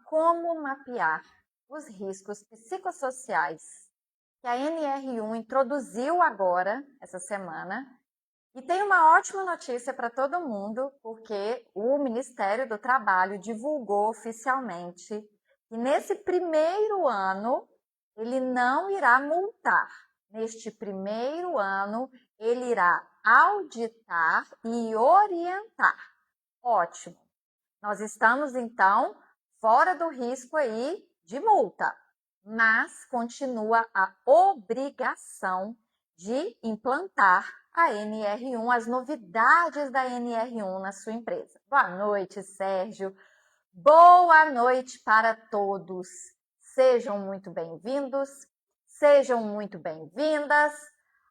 como mapear os riscos psicossociais que a NR1 introduziu agora, essa semana. E tem uma ótima notícia para todo mundo, porque o Ministério do Trabalho divulgou oficialmente que nesse primeiro ano ele não irá multar. Neste primeiro ano, ele irá auditar e orientar. Ótimo. Nós estamos, então, fora do risco aí de multa, mas continua a obrigação de implantar a NR1, as novidades da NR1 na sua empresa. Boa noite, Sérgio. Boa noite para todos. Sejam muito bem-vindos, sejam muito bem-vindas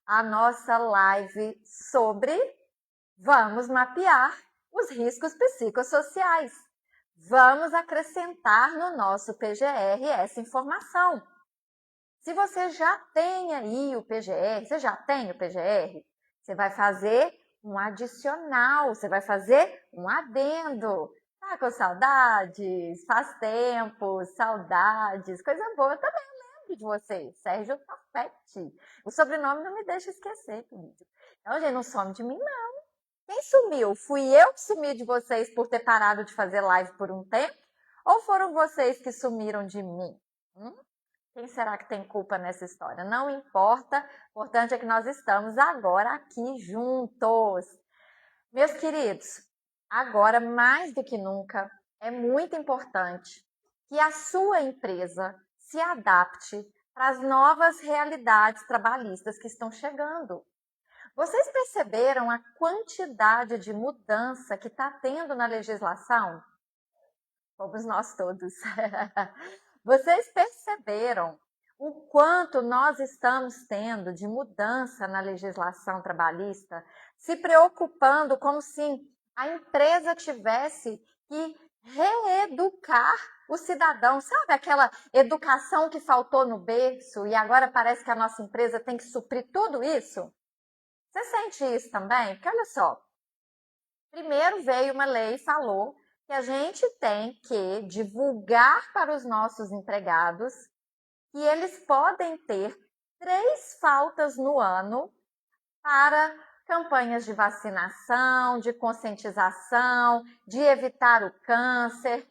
à nossa live sobre vamos mapear os riscos psicossociais. Vamos acrescentar no nosso PGR essa informação. Se você já tem aí o PGR, você já tem o PGR, você vai fazer um adicional, você vai fazer um adendo. Tá com saudades? Faz tempo, saudades, coisa boa. Eu também lembro de vocês, Sérgio Tafete. O sobrenome não me deixa esquecer, querido. Então, gente, não some de mim, não. Quem sumiu? Fui eu que sumi de vocês por ter parado de fazer live por um tempo? Ou foram vocês que sumiram de mim? Quem será que tem culpa nessa história? Não importa, o importante é que nós estamos agora aqui juntos. Meus queridos, agora mais do que nunca, é muito importante que a sua empresa se adapte para as novas realidades trabalhistas que estão chegando. Vocês perceberam a quantidade de mudança que está tendo na legislação? Fomos nós todos. Vocês perceberam o quanto nós estamos tendo de mudança na legislação trabalhista, se preocupando como se a empresa tivesse que reeducar o cidadão, sabe aquela educação que faltou no berço e agora parece que a nossa empresa tem que suprir tudo isso? Você sente isso também? Porque olha só, primeiro veio uma lei e falou que a gente tem que divulgar para os nossos empregados que eles podem ter 3 faltas no ano para campanhas de vacinação, de conscientização, de evitar o câncer.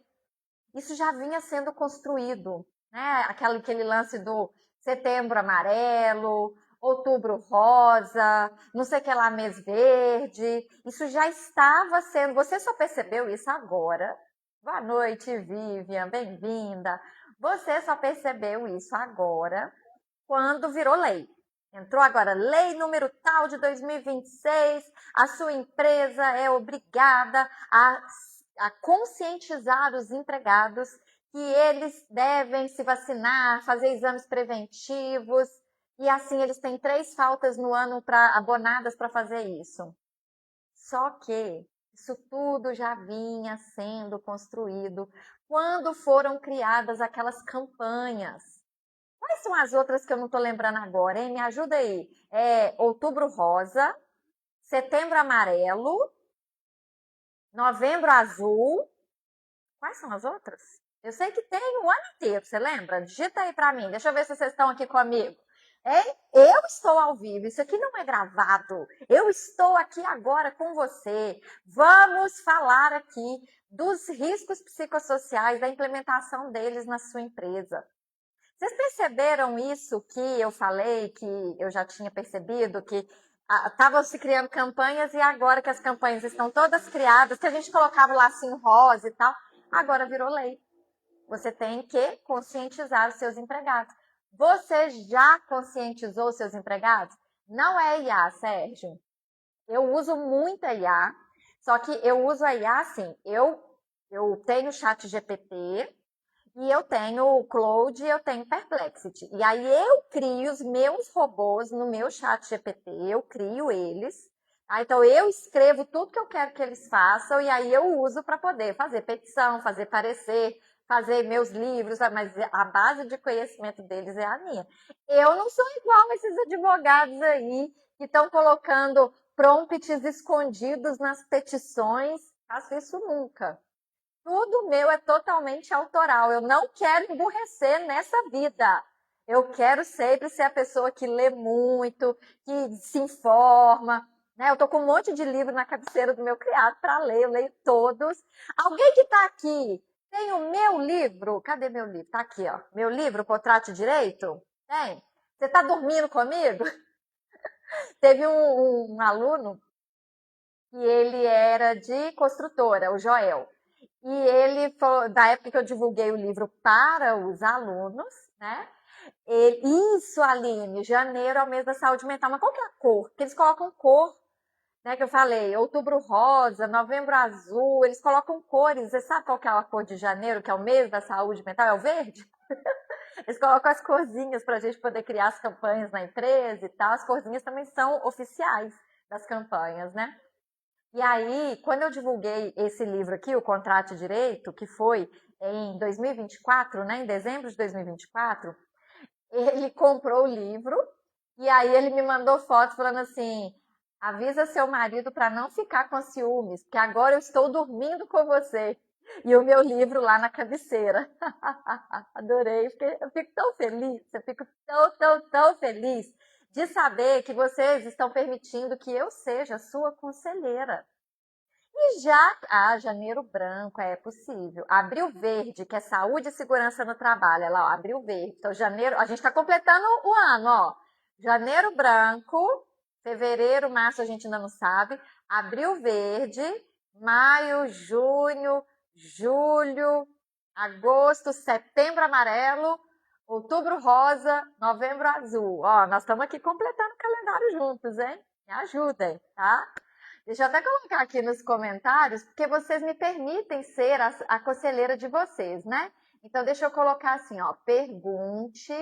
Isso já vinha sendo construído, né? Aquele lance do setembro amarelo, outubro rosa, não sei o que lá, mês verde. Isso já estava sendo. Você só percebeu isso agora. Boa noite, Vivian, bem-vinda. Você só percebeu isso agora, quando virou lei. Entrou agora, lei número tal de 2026, a sua empresa é obrigada a conscientizar os empregados que eles devem se vacinar, fazer exames preventivos, e assim eles têm 3 faltas no ano abonadas para fazer isso. Só que isso tudo já vinha sendo construído quando foram criadas aquelas campanhas. Quais são as outras que eu não estou lembrando agora, hein? Me ajuda aí. Outubro rosa, setembro amarelo, novembro azul. Quais são as outras? Eu sei que tem o ano inteiro, você lembra? Digita aí para mim, deixa eu ver se vocês estão aqui comigo. Eu estou ao vivo, isso aqui não é gravado. Eu estou aqui agora com você. Vamos falar aqui dos riscos psicossociais, da implementação deles na sua empresa. Vocês perceberam isso que eu falei, que eu já tinha percebido, que estavam se criando campanhas e agora que as campanhas estão todas criadas, que a gente colocava o lacinho rosa e tal, agora virou lei. Você tem que conscientizar os seus empregados. Você já conscientizou os seus empregados? Não é IA, Sérgio. Eu uso muito a IA, só que eu uso a IA assim, eu tenho o chat GPT, e eu tenho o Claude e eu tenho Perplexity. E aí eu crio os meus robôs no meu chat GPT, eu crio eles. Tá? Então eu escrevo tudo que eu quero que eles façam e aí eu uso para poder fazer petição, fazer parecer, fazer meus livros, mas a base de conhecimento deles é a minha. Eu não sou igual a esses advogados aí que estão colocando prompts escondidos nas petições. Faço isso nunca. Tudo meu é totalmente autoral. Eu não quero emburrecer nessa vida. Eu quero sempre ser a pessoa que lê muito, que se informa. Né? Eu tô com um monte de livro na cabeceira do meu criado para ler, eu leio todos. Alguém que está aqui tem o meu livro? Cadê meu livro? Tá aqui, ó. Meu livro, Contrato de Direito? Tem? Você está dormindo comigo? Teve um aluno que ele era de construtora, o Joel. E ele, da época que eu divulguei o livro para os alunos, né? Isso, Aline, janeiro é o mês da saúde mental. Mas qual que é a cor? Porque eles colocam cor, né? Que eu falei, outubro rosa, novembro azul, eles colocam cores. Você sabe qual que é a cor de janeiro, que é o mês da saúde mental? É o verde? Eles colocam as corzinhas para a gente poder criar as campanhas na empresa e tal. As corzinhas também são oficiais das campanhas, né? E aí, quando eu divulguei esse livro aqui, O Contrato de Direito, que foi em 2024, né, em dezembro de 2024, ele comprou o livro e aí ele me mandou fotos falando assim: avisa seu marido para não ficar com ciúmes, porque agora eu estou dormindo com você. E o meu livro lá na cabeceira. Adorei, porque eu fico tão feliz, eu fico tão feliz de saber que vocês estão permitindo que eu seja sua conselheira. E janeiro branco, é possível. Abril verde, que é saúde e segurança no trabalho. Olha lá, ó, abril verde. Então, janeiro, a gente está completando o ano, ó. Janeiro branco, fevereiro, março a gente ainda não sabe. Abril verde, maio, junho, julho, agosto, setembro amarelo, outubro rosa, novembro azul. Ó, nós estamos aqui completando o calendário juntos, hein? Me ajudem, tá? Deixa eu até colocar aqui nos comentários, porque vocês me permitem ser a conselheira de vocês, né? Então, deixa eu colocar assim, ó, pergunte.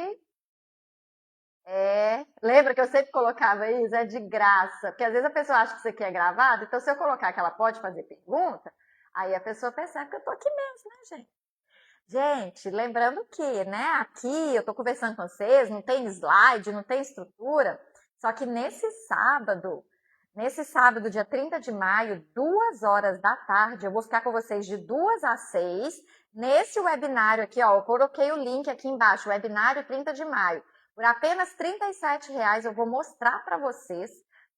Lembra que eu sempre colocava isso? É de graça. Porque às vezes a pessoa acha que isso aqui é gravado, então se eu colocar que ela pode fazer pergunta, aí a pessoa percebe que eu tô aqui mesmo, né, gente? Gente, lembrando que, né, aqui eu tô conversando com vocês, não tem slide, não tem estrutura, só que nesse sábado, dia 30 de maio, 2 horas da tarde, eu vou ficar com vocês de 2 às 6, nesse webinário aqui, ó, eu coloquei o link aqui embaixo, webinário 30 de maio. Por apenas R$ 37,00 eu vou mostrar para vocês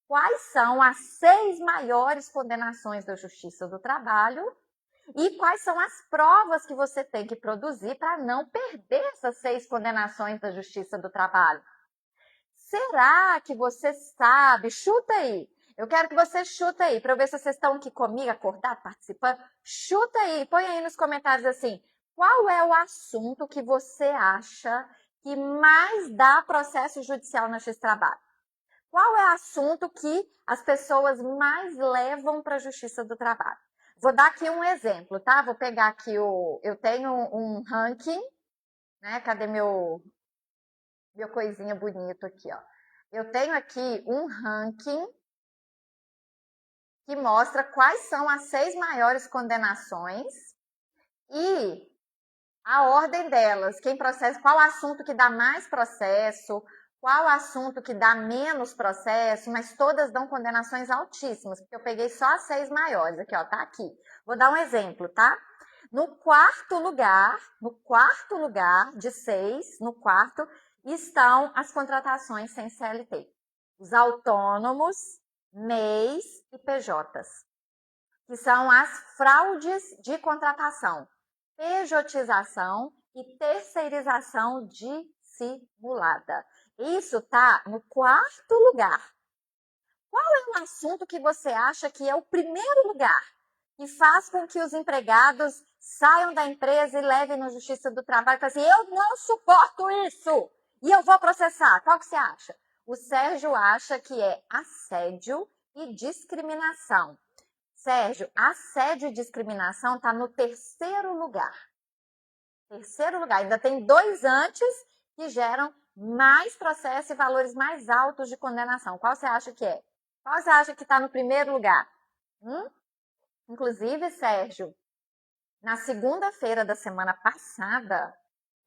quais são as 6 maiores condenações da Justiça do Trabalho e quais são as provas que você tem que produzir para não perder essas 6 condenações da Justiça do Trabalho. Será que você sabe? Chuta aí. Eu quero que você chuta aí, para eu ver se vocês estão aqui comigo, acordados, participando. Chuta aí, põe aí nos comentários assim, qual é o assunto que você acha que mais dá processo judicial na Justiça do Trabalho? Qual é o assunto que as pessoas mais levam para a Justiça do Trabalho? Vou dar aqui um exemplo, tá? Vou pegar aqui eu tenho um ranking, né? Cadê meu coisinha bonito aqui, ó? Eu tenho aqui um ranking que mostra quais são as 6 maiores condenações e a ordem delas, quem processa, qual assunto que dá mais processo, qual assunto que dá menos processo, mas todas dão condenações altíssimas, porque eu peguei só as 6 maiores, aqui, ó, tá aqui. Vou dar um exemplo, tá? No quarto lugar de 6, no quarto, estão as contratações sem CLT. Os autônomos, MEIs e PJs, que são as fraudes de contratação, pejotização e terceirização dissimulada. Isso está no quarto lugar. Qual é o assunto que você acha que é o primeiro lugar que faz com que os empregados saiam da empresa e levem na Justiça do Trabalho e falem assim, eu não suporto isso e eu vou processar? Qual que você acha? O Sérgio acha que é assédio e discriminação. Sérgio, assédio e discriminação está no terceiro lugar. Terceiro lugar. Ainda tem 2 antes que geram mais processo e valores mais altos de condenação. Qual você acha que é? Qual você acha que está no primeiro lugar? Inclusive, Sérgio, na segunda-feira da semana passada,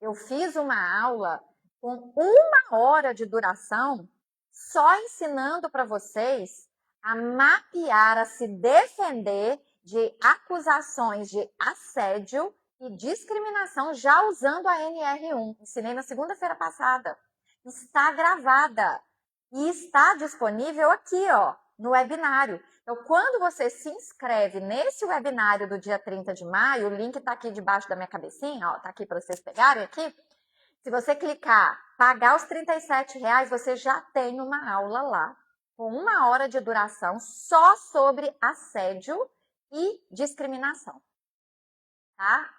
eu fiz uma aula com 1 hora de duração, só ensinando para vocês a mapear, a se defender de acusações de assédio e discriminação já usando a NR1. Ensinei na segunda-feira passada. Está gravada e está disponível aqui, ó, no webinário. Então, quando você se inscreve nesse webinário do dia 30 de maio, o link está aqui debaixo da minha cabecinha, ó, tá aqui para vocês pegarem aqui. Se você clicar, pagar os R$37, você já tem uma aula lá, com 1 hora de duração, só sobre assédio e discriminação. Tá?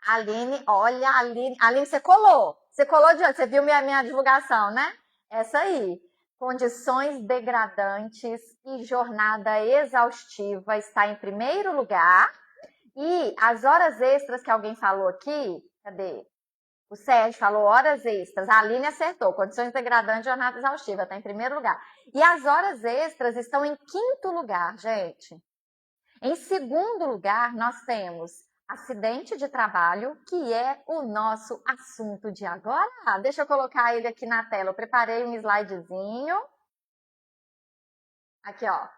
Aline, olha, Aline, você colou. Você colou de onde? Você viu minha divulgação, né? Essa aí. Condições degradantes e jornada exaustiva está em primeiro lugar. E as horas extras que alguém falou aqui, cadê? O Sérgio falou horas extras. A Aline acertou. Condições degradantes e jornada exaustiva está em primeiro lugar. E as horas extras estão em quinto lugar, gente. Em segundo lugar, nós temos acidente de trabalho, que é o nosso assunto de agora. Deixa eu colocar ele aqui na tela. Eu preparei um slidezinho. Aqui, ó.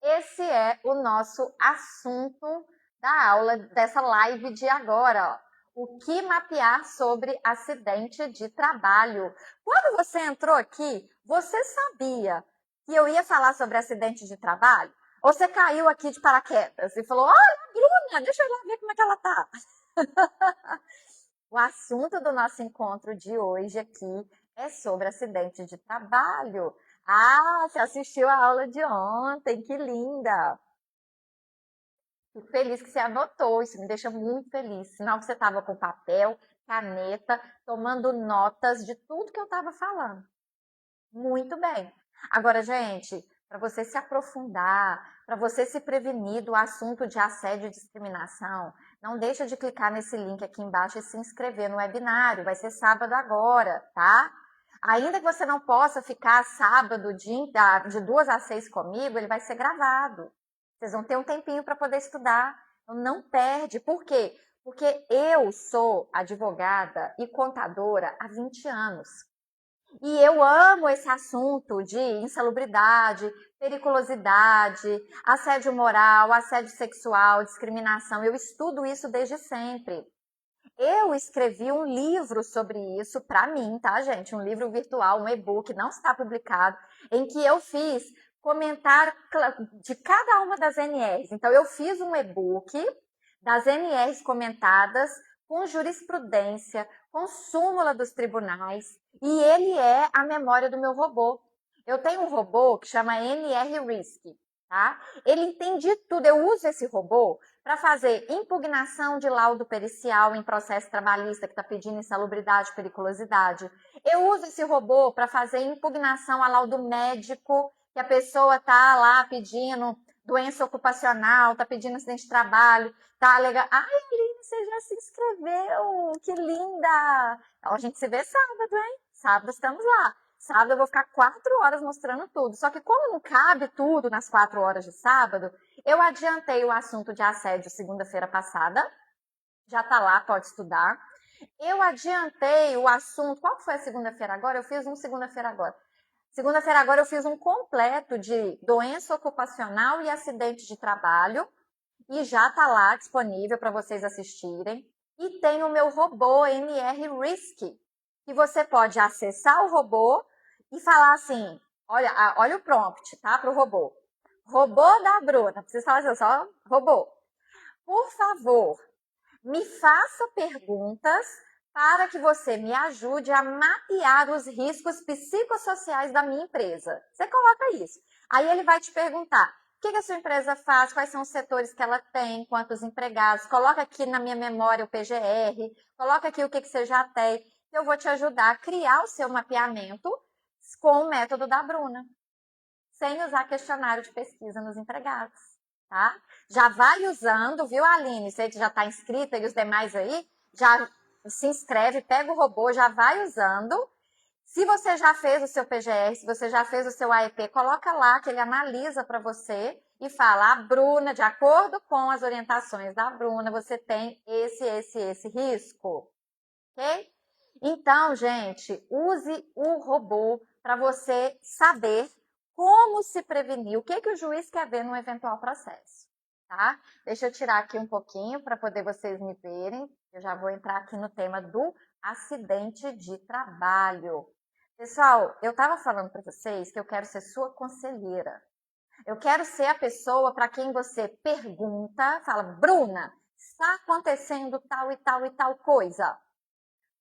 Esse é o nosso assunto da aula, dessa live de agora, ó. O que mapear sobre acidente de trabalho. Quando você entrou aqui, você sabia que eu ia falar sobre acidente de trabalho? Ou você caiu aqui de paraquedas e falou, olha, Bruna, deixa eu lá ver como é que ela tá. O assunto do nosso encontro de hoje aqui é sobre acidente de trabalho. Ah, você assistiu a aula de ontem, que linda! Fico feliz que você anotou, isso me deixa muito feliz. Sinal que você estava com papel, caneta, tomando notas de tudo que eu estava falando. Muito bem. Agora, gente, para você se aprofundar, para você se prevenir do assunto de assédio e discriminação, não deixa de clicar nesse link aqui embaixo e se inscrever no webinário. Vai ser sábado agora, tá? Ainda que você não possa ficar sábado de 2 às 6 comigo, ele vai ser gravado. Vocês vão ter um tempinho para poder estudar. Então, não perde. Por quê? Porque eu sou advogada e contadora há 20 anos. E eu amo esse assunto de insalubridade, periculosidade, assédio moral, assédio sexual, discriminação. Eu estudo isso desde sempre. Eu escrevi um livro sobre isso para mim, tá, gente? Um livro virtual, um e-book, não está publicado, em que eu fiz comentário de cada uma das NRs. Então, eu fiz um e-book das NRs comentadas com jurisprudência, com súmula dos tribunais, e ele é a memória do meu robô. Eu tenho um robô que chama NR Risk, tá? Ele entende tudo. Eu uso esse robô para fazer impugnação de laudo pericial em processo trabalhista que está pedindo insalubridade, periculosidade. Eu uso esse robô para fazer impugnação a laudo médico, que a pessoa está lá pedindo doença ocupacional, está pedindo acidente de trabalho, tá alegando. Ai, Aline, você já se inscreveu, que linda! Então, a gente se vê sábado, hein? Sábado estamos lá. Sábado eu vou ficar 4 horas mostrando tudo. Só que como não cabe tudo nas 4 horas de sábado, eu adiantei o assunto de assédio segunda-feira passada. Já tá lá, pode estudar. Eu adiantei o assunto. Qual foi a segunda-feira agora? Eu fiz um segunda-feira agora. Segunda-feira agora eu fiz um completo de doença ocupacional e acidente de trabalho. E já tá lá disponível para vocês assistirem. E tem o meu robô NR Risk, que você pode acessar o robô e falar assim, olha o prompt, tá, para o robô. Robô da Bruna, não precisa falar assim, só robô. Por favor, me faça perguntas para que você me ajude a mapear os riscos psicossociais da minha empresa. Você coloca isso. Aí ele vai te perguntar, o que a sua empresa faz, quais são os setores que ela tem, quantos empregados, coloca aqui na minha memória o PGR, coloca aqui o que você já tem, eu vou te ajudar a criar o seu mapeamento com o método da Bruna, sem usar questionário de pesquisa nos empregados, tá? Já vai usando, viu, Aline? Você que já está inscrita e os demais aí, já se inscreve, pega o robô, já vai usando. Se você já fez o seu PGR, se você já fez o seu AEP, coloca lá que ele analisa para você e fala, a Bruna, de acordo com as orientações da Bruna, você tem esse risco, ok? Então, gente, use o robô para você saber como se prevenir, o que o juiz quer ver num eventual processo. tá? Deixa eu tirar aqui um pouquinho para poder vocês me verem. Eu já vou entrar aqui no tema do acidente de trabalho. Pessoal, eu estava falando para vocês que eu quero ser sua conselheira. Eu quero ser a pessoa para quem você pergunta, fala, Bruna, está acontecendo tal e tal e tal coisa.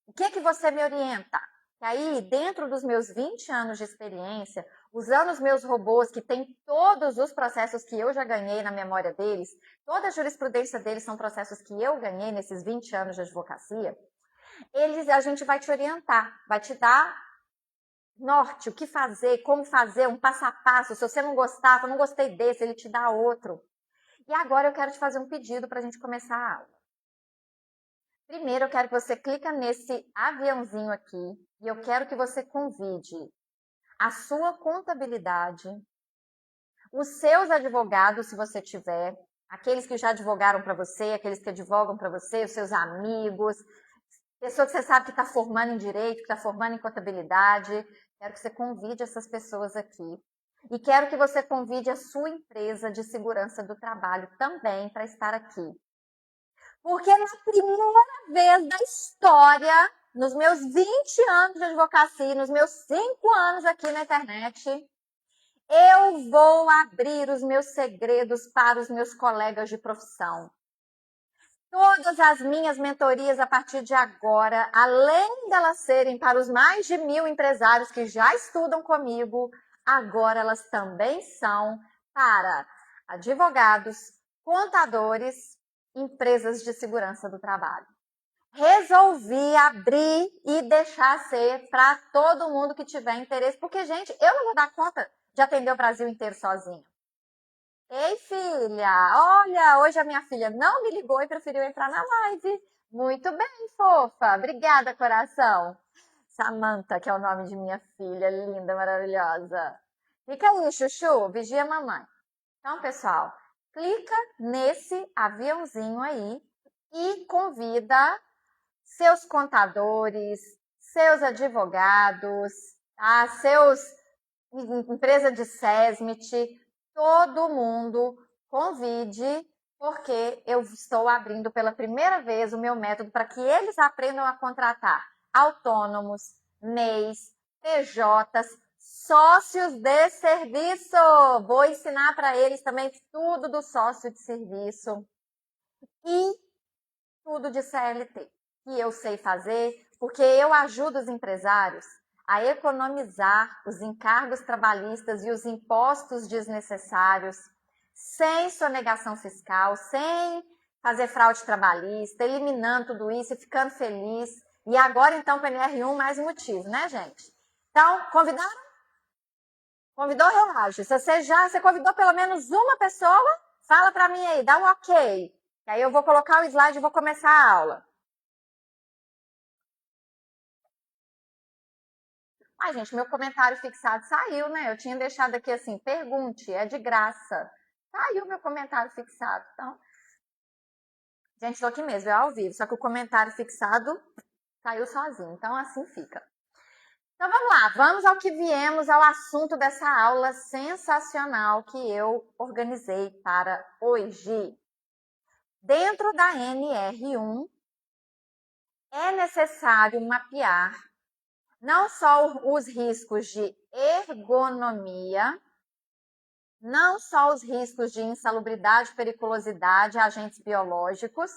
O que que você me orienta? E aí, dentro dos meus 20 anos de experiência, usando os meus robôs, que têm todos os processos que eu já ganhei na memória deles, toda a jurisprudência deles são processos que eu ganhei nesses 20 anos de advocacia, a gente vai te orientar, vai te dar norte, o que fazer, como fazer, um passo a passo. Se você não gostar, eu não gostei desse, ele te dá outro. E agora eu quero te fazer um pedido para a gente começar a aula. Primeiro, eu quero que você clique nesse aviãozinho aqui e eu quero que você convide a sua contabilidade, os seus advogados, se você tiver, aqueles que já advogaram para você, aqueles que advogam para você, os seus amigos, pessoa que você sabe que está formando em direito, que está formando em contabilidade. Quero que você convide essas pessoas aqui. E quero que você convide a sua empresa de segurança do trabalho também para estar aqui. Porque na primeira vez da história, nos meus 20 anos de advocacia, nos meus 5 anos aqui na internet, eu vou abrir os meus segredos para os meus colegas de profissão. Todas as minhas mentorias a partir de agora, além delas serem para os mais de 1000 empresários que já estudam comigo, agora elas também são para advogados, contadores, empresas de segurança do trabalho. Resolvi abrir e deixar ser para todo mundo que tiver interesse, porque, gente, eu não vou dar conta de atender o Brasil inteiro sozinha. Ei, filha, olha, hoje a minha filha não me ligou e preferiu entrar na live. Muito bem, fofa. Obrigada, coração. Samantha, que é o nome de minha filha, linda, maravilhosa. Fica aí, chuchu, vigia a mamãe. Então, pessoal, clica nesse aviãozinho aí e convida seus contadores, seus advogados, tá? Empresa de SESMIT, todo mundo convide, porque eu estou abrindo pela primeira vez o meu método para que eles aprendam a contratar autônomos, MEIs, PJs, sócios de serviço. Vou ensinar para eles também tudo do sócio de serviço e tudo de CLT, que eu sei fazer, porque eu ajudo os empresários a economizar os encargos trabalhistas e os impostos desnecessários, sem sonegação fiscal, sem fazer fraude trabalhista, eliminando tudo isso e ficando feliz. E agora, então, para o NR1, mais motivo, né, gente? Então, convidaram? Convidou, reage. Se você convidou pelo menos uma pessoa, fala para mim aí, dá um ok. E aí eu vou colocar o slide e vou começar a aula. Ai, gente, meu comentário fixado saiu, né? Eu tinha deixado aqui assim, pergunte, é de graça. Saiu meu comentário fixado. Então, gente, estou aqui mesmo, é ao vivo. Só que o comentário fixado saiu sozinho. Então, assim fica. Então, vamos lá. Vamos ao que viemos, ao assunto dessa aula sensacional que eu organizei para hoje. Dentro da NR1, é necessário mapear não só os riscos de ergonomia, não só os riscos de insalubridade, periculosidade, agentes biológicos,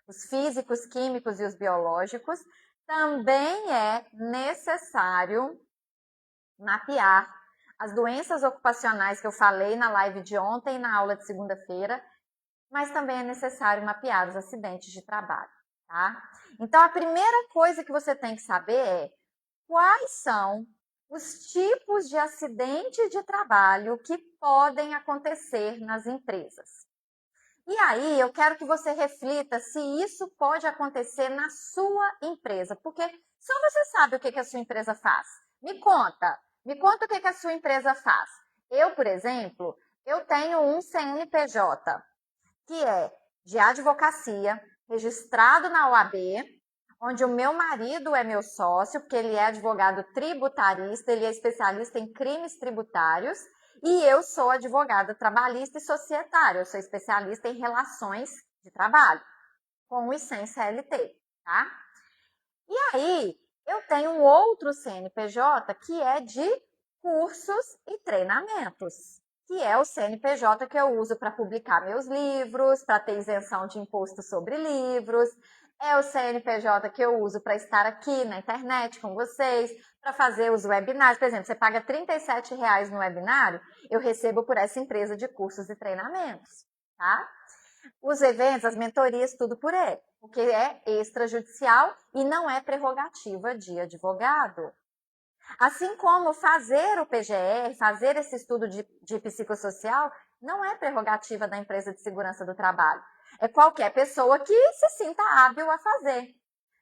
os físicos, químicos e os biológicos, também é necessário mapear as doenças ocupacionais que eu falei na live de ontem, na aula de segunda-feira, mas também é necessário mapear os acidentes de trabalho, tá? Então, a primeira coisa que você tem que saber é quais são os tipos de acidente de trabalho que podem acontecer nas empresas. E aí, eu quero que você reflita se isso pode acontecer na sua empresa, porque só você sabe o que a sua empresa faz. Me conta o que a sua empresa faz. Eu, por exemplo, eu tenho um CNPJ, que é de advocacia, registrado na OAB, onde o meu marido é meu sócio, porque ele é advogado tributarista, ele é especialista em crimes tributários, E eu sou advogada trabalhista e societária, eu sou especialista em relações de trabalho, com e sem CLT, tá? E aí, eu tenho um outro CNPJ que é de cursos e treinamentos, que é o CNPJ que eu uso para publicar meus livros, para ter isenção de imposto sobre livros, é o CNPJ que eu uso para estar aqui na internet com vocês, para fazer os webinários. Por exemplo, você paga R$ 37,00 no webinário, eu recebo por essa empresa de cursos e treinamentos, tá? Os eventos, as mentorias, tudo por ele, porque é extrajudicial e não é prerrogativa de advogado. Assim como fazer o PGR, fazer esse estudo de psicossocial, não é prerrogativa da empresa de segurança do trabalho. É qualquer pessoa que se sinta hábil a fazer.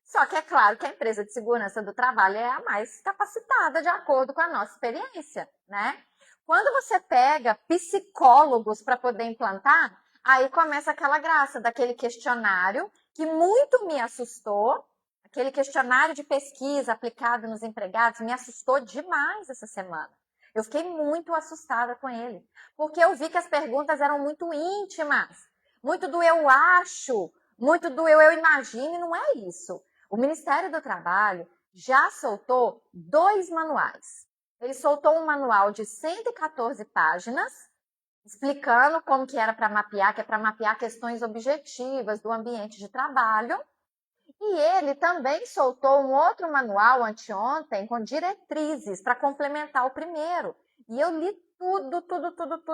Só que é claro que a empresa de segurança do trabalho é a mais capacitada de acordo com a nossa experiência, né? Quando você pega psicólogos para poder implantar, aí começa aquela graça daquele questionário que muito me assustou. Aquele questionário de pesquisa aplicado nos empregados me assustou demais essa semana. Eu fiquei muito assustada com ele, porque eu vi que as perguntas eram muito íntimas, muito do eu acho, muito do eu imagino, e não é isso. O Ministério do Trabalho já soltou 2 manuais. Ele soltou um manual de 114 páginas, explicando como que era para mapear, que é para mapear questões objetivas do ambiente de trabalho. E ele também soltou um outro manual anteontem com diretrizes para complementar o primeiro. E eu li tudo,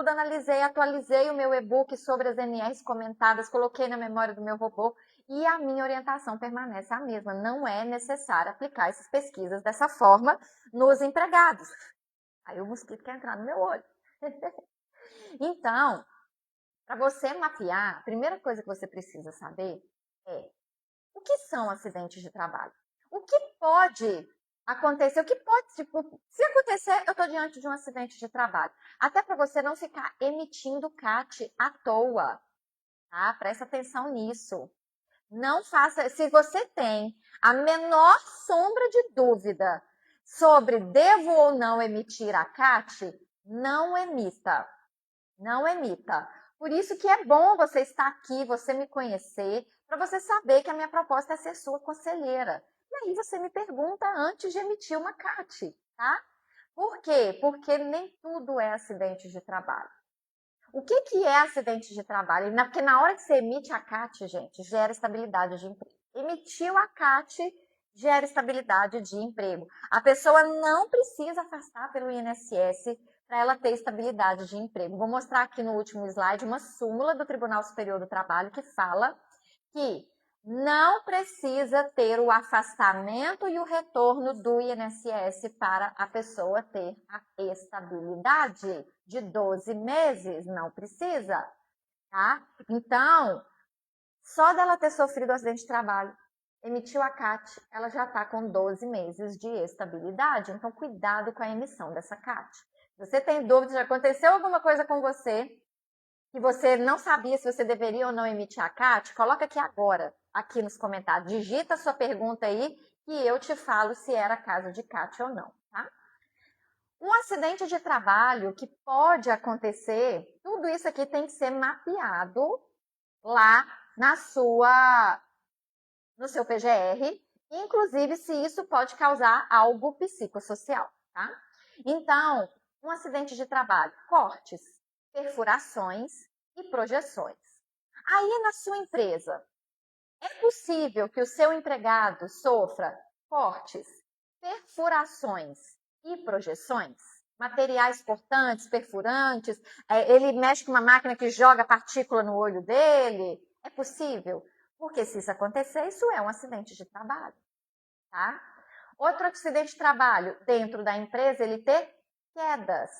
analisei, atualizei o meu e-book sobre as NRs comentadas, coloquei na memória do meu robô e a minha orientação permanece a mesma. Não é necessário aplicar essas pesquisas dessa forma nos empregados. Aí o mosquito quer entrar no meu olho. Então, para você mapear, a primeira coisa que você precisa saber é: o que são acidentes de trabalho? O que pode acontecer? O que pode, tipo, se acontecer, eu estou diante de um acidente de trabalho. Até para você não ficar emitindo CAT à toa, tá? Presta atenção nisso. Não faça, se você tem a menor sombra de dúvida sobre devo ou não emitir a CAT, não emita. Não emita. Por isso que é bom você estar aqui, você me conhecer, para você saber que a minha proposta é ser sua conselheira. E aí você me pergunta antes de emitir uma CAT, tá? Por quê? Porque nem tudo é acidente de trabalho. O que é acidente de trabalho? Porque na hora que você emite a CAT, gente, gera estabilidade de emprego. Emitiu a CAT, gera estabilidade de emprego. A pessoa não precisa afastar pelo INSS para ela ter estabilidade de emprego. Vou mostrar aqui no último slide uma súmula do Tribunal Superior do Trabalho que fala que não precisa ter o afastamento e o retorno do INSS para a pessoa ter a estabilidade de 12 meses. Não precisa, tá? Então, só dela ter sofrido acidente de trabalho, emitiu a CAT, ela já está com 12 meses de estabilidade. Então, cuidado com a emissão dessa CAT. Se você tem dúvidas, já aconteceu alguma coisa com você que você não sabia se você deveria ou não emitir a CAT, coloca aqui agora, aqui nos comentários. Digita a sua pergunta aí que eu te falo se era caso de CAT ou não, tá? Um acidente de trabalho que pode acontecer, tudo isso aqui tem que ser mapeado lá no seu PGR, inclusive se isso pode causar algo psicossocial, tá? Então, um acidente de trabalho, cortes, perfurações e projeções. Aí na sua empresa, é possível que o seu empregado sofra cortes, perfurações e projeções? Materiais cortantes, perfurantes, ele mexe com uma máquina que joga partícula no olho dele? É possível? Porque se isso acontecer, isso é um acidente de trabalho, tá? Outro acidente de trabalho dentro da empresa, ele ter quedas.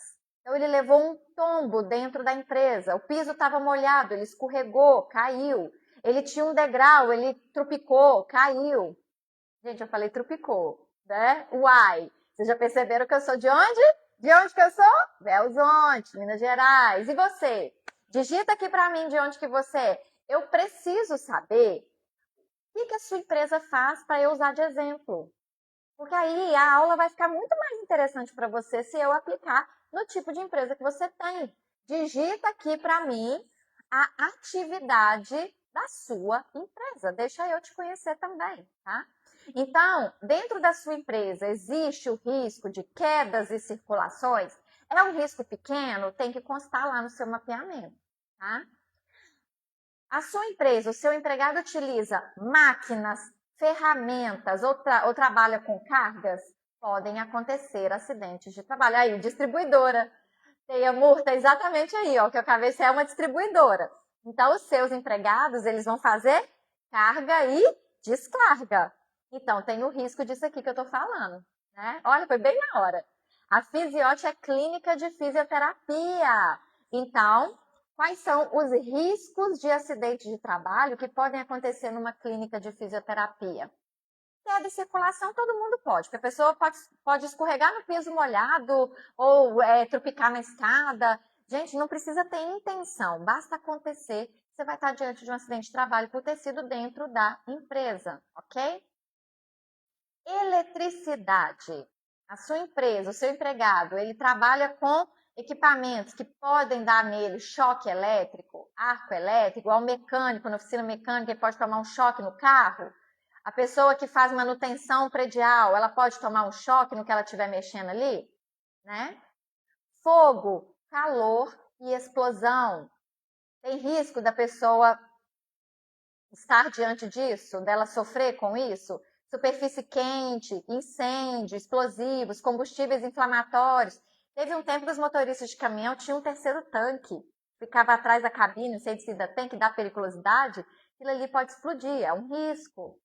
Então, ele levou um tombo dentro da empresa. O piso estava molhado, ele escorregou, caiu. Ele tinha um degrau, ele trupicou, caiu. Gente, eu falei trupicou, né? Uai! Vocês já perceberam que eu sou de onde? De onde que eu sou? Belo Horizonte, Minas Gerais. E você? Digita aqui para mim de onde que você é. Eu preciso saber o que a sua empresa faz para eu usar de exemplo. Porque aí a aula vai ficar muito mais interessante para você se eu aplicar no tipo de empresa que você tem. Digita aqui para mim a atividade da sua empresa. Deixa eu te conhecer também, tá? Então, dentro da sua empresa, existe o risco de quedas e circulações? É um risco pequeno? Tem que constar lá no seu mapeamento, tá? A sua empresa, o seu empregado utiliza máquinas, ferramentas ou trabalha com cargas? Podem acontecer acidentes de trabalho. Aí, distribuidora. Tem a multa exatamente aí, ó, que eu acabei de ser uma distribuidora. Então, os seus empregados, eles vão fazer carga e descarga. Então, tem o risco disso aqui que eu tô falando, né? Olha, foi bem na hora. A Fisiote é clínica de fisioterapia. Então, quais são os riscos de acidente de trabalho que podem acontecer numa clínica de fisioterapia? Queda de circulação todo mundo pode, porque a pessoa pode escorregar no piso molhado ou tropicar na escada. Gente, não precisa ter intenção, basta acontecer, você vai estar diante de um acidente de trabalho por ter sido dentro da empresa, ok? Eletricidade. A sua empresa, o seu empregado, ele trabalha com equipamentos que podem dar nele choque elétrico, arco elétrico, ao mecânico, na oficina mecânica, ele pode tomar um choque no carro. A pessoa que faz manutenção predial, ela pode tomar um choque no que ela estiver mexendo ali, né? Fogo, calor e explosão. Tem risco da pessoa estar diante disso, dela sofrer com isso? Superfície quente, incêndio, explosivos, combustíveis inflamatórios. Teve um tempo que os motoristas de caminhão tinham um terceiro tanque. Ficava atrás da cabine, não sei se ainda tem, que dá periculosidade. Aquilo ali pode explodir, é um risco.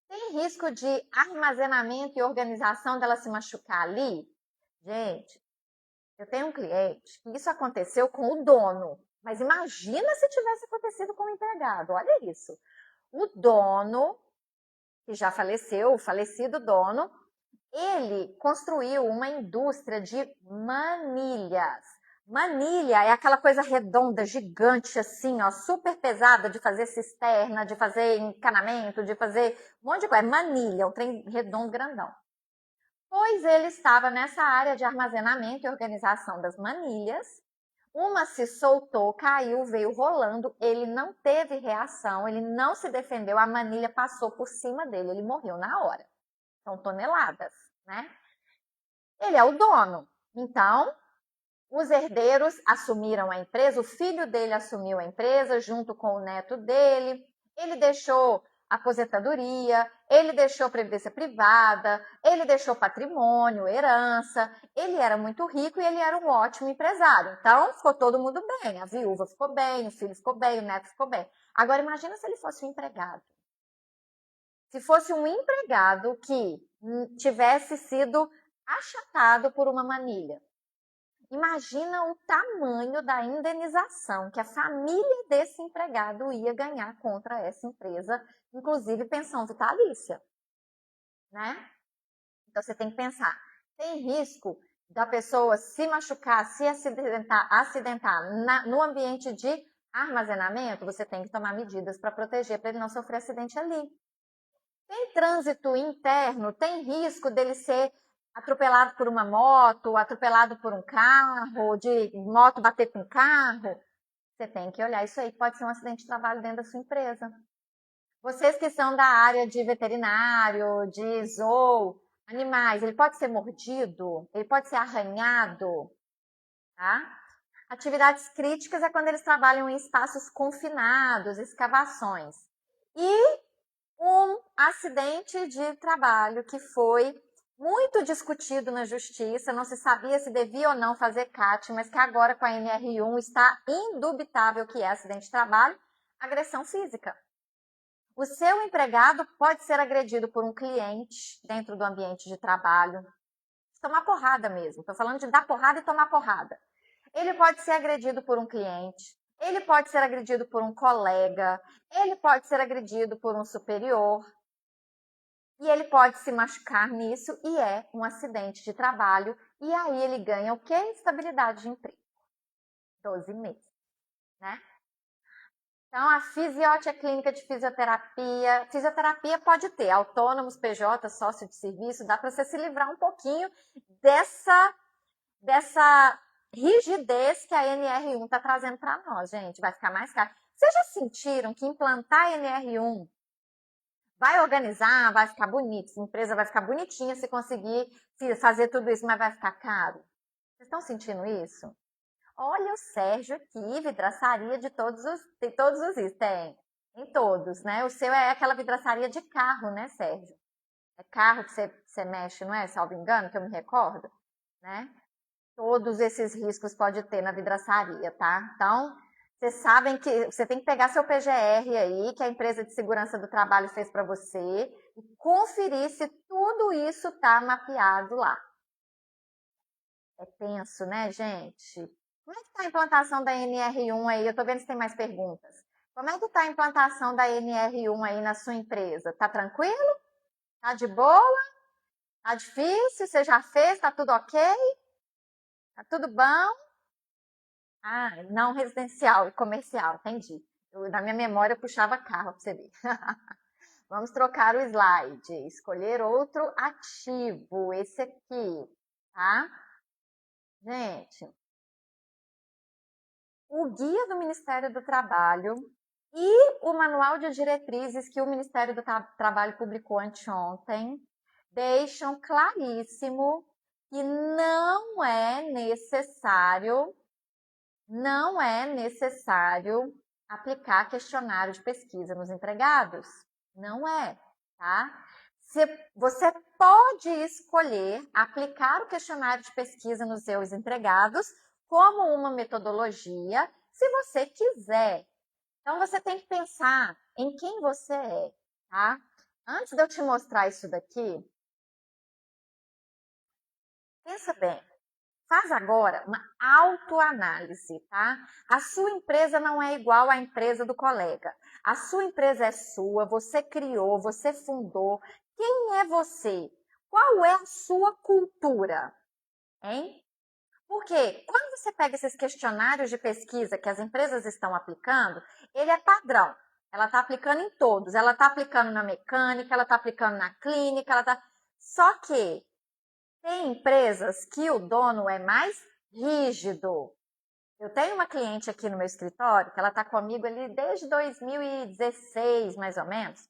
Tem risco de armazenamento e organização dela se machucar ali? Gente, eu tenho um cliente que isso aconteceu com o dono. Mas imagina se tivesse acontecido com o empregado. Olha isso. O dono, que já faleceu, o falecido dono, ele construiu uma indústria de manilhas. Manilha é aquela coisa redonda, gigante, assim, ó, super pesada de fazer cisterna, de fazer encanamento, de fazer um monte de coisa. É manilha, um trem redondo grandão. Pois ele estava nessa área de armazenamento e organização das manilhas. Uma se soltou, caiu, veio rolando. Ele não teve reação, ele não se defendeu. A manilha passou por cima dele, ele morreu na hora. São toneladas, né? Ele é o dono. Então, os herdeiros assumiram a empresa, o filho dele assumiu a empresa junto com o neto dele. Ele deixou aposentadoria, ele deixou previdência privada, ele deixou patrimônio, herança. Ele era muito rico e ele era um ótimo empresário. Então, ficou todo mundo bem. A viúva ficou bem, o filho ficou bem, o neto ficou bem. Agora, imagina se ele fosse um empregado. Se fosse um empregado que tivesse sido achatado por uma manilha. Imagina o tamanho da indenização que a família desse empregado ia ganhar contra essa empresa, inclusive pensão vitalícia, né? Então você tem que pensar, tem risco da pessoa se machucar, se acidentar no ambiente de armazenamento? Você tem que tomar medidas para proteger, para ele não sofrer acidente ali. Tem trânsito interno, tem risco dele ser atropelado por uma moto, atropelado por um carro, de moto bater com carro. Você tem que olhar isso aí, pode ser um acidente de trabalho dentro da sua empresa. Vocês que são da área de veterinário, de zoo, animais, ele pode ser mordido, ele pode ser arranhado, tá? Atividades críticas é quando eles trabalham em espaços confinados, escavações. E um acidente de trabalho que foi muito discutido na justiça, não se sabia se devia ou não fazer CAT, mas que agora com a NR1 está indubitável que é acidente de trabalho, agressão física. O seu empregado pode ser agredido por um cliente dentro do ambiente de trabalho, tomar porrada mesmo, estou falando de dar porrada e tomar porrada. Ele pode ser agredido por um cliente, ele pode ser agredido por um colega, ele pode ser agredido por um superior, e ele pode se machucar nisso e é um acidente de trabalho, e aí ele ganha o quê? Estabilidade de emprego. 12 meses, né? Então, a Fisiote é clínica de fisioterapia. Fisioterapia pode ter autônomos, PJ, sócio de serviço, dá para você se livrar um pouquinho dessa rigidez que a NR1 está trazendo para nós, gente. Vai ficar mais caro. Vocês já sentiram que implantar a NR1 vai organizar, vai ficar bonito, a empresa vai ficar bonitinha se conseguir fazer tudo isso, mas vai ficar caro? Vocês estão sentindo isso? Olha o Sérgio aqui, vidraçaria de todos os itens. Tem, em todos, né? O seu é aquela vidraçaria de carro, né, Sérgio? É carro que você mexe, não é? Salvo engano, que eu me recordo, né? Todos esses riscos pode ter na vidraçaria, tá? Então, vocês sabem que você tem que pegar seu PGR aí, que a empresa de segurança do trabalho fez para você, e conferir se tudo isso tá mapeado lá. É tenso, né, gente? Como é que tá a implantação da NR1 aí? Eu tô vendo se tem mais perguntas. Como é que tá a implantação da NR1 aí na sua empresa? Tá tranquilo? Tá de boa? Tá difícil? Você já fez? Tá tudo ok? Tá tudo bom? Ah, não residencial e comercial, entendi. Na minha memória eu puxava carro para você ver. Vamos trocar o slide. Escolher outro ativo, esse aqui, tá? Gente, o guia do Ministério do Trabalho e o manual de diretrizes que o Ministério do Trabalho publicou anteontem deixam claríssimo que não é necessário aplicar questionário de pesquisa nos empregados. Não é, tá? Você pode escolher aplicar o questionário de pesquisa nos seus empregados como uma metodologia, se você quiser. Então, você tem que pensar em quem você é, tá? Antes de eu te mostrar isso daqui, pensa bem. Faz agora uma autoanálise, tá? A sua empresa não é igual à empresa do colega. A sua empresa é sua, você criou, você fundou. Quem é você? Qual é a sua cultura? Hein? Porque quando você pega esses questionários de pesquisa que as empresas estão aplicando, ele é padrão. Ela está aplicando em todos. Ela está aplicando na mecânica, ela está aplicando na clínica, ela está. Só que tem empresas que o dono é mais rígido. Eu tenho uma cliente aqui no meu escritório, que ela está comigo ali desde 2016, mais ou menos.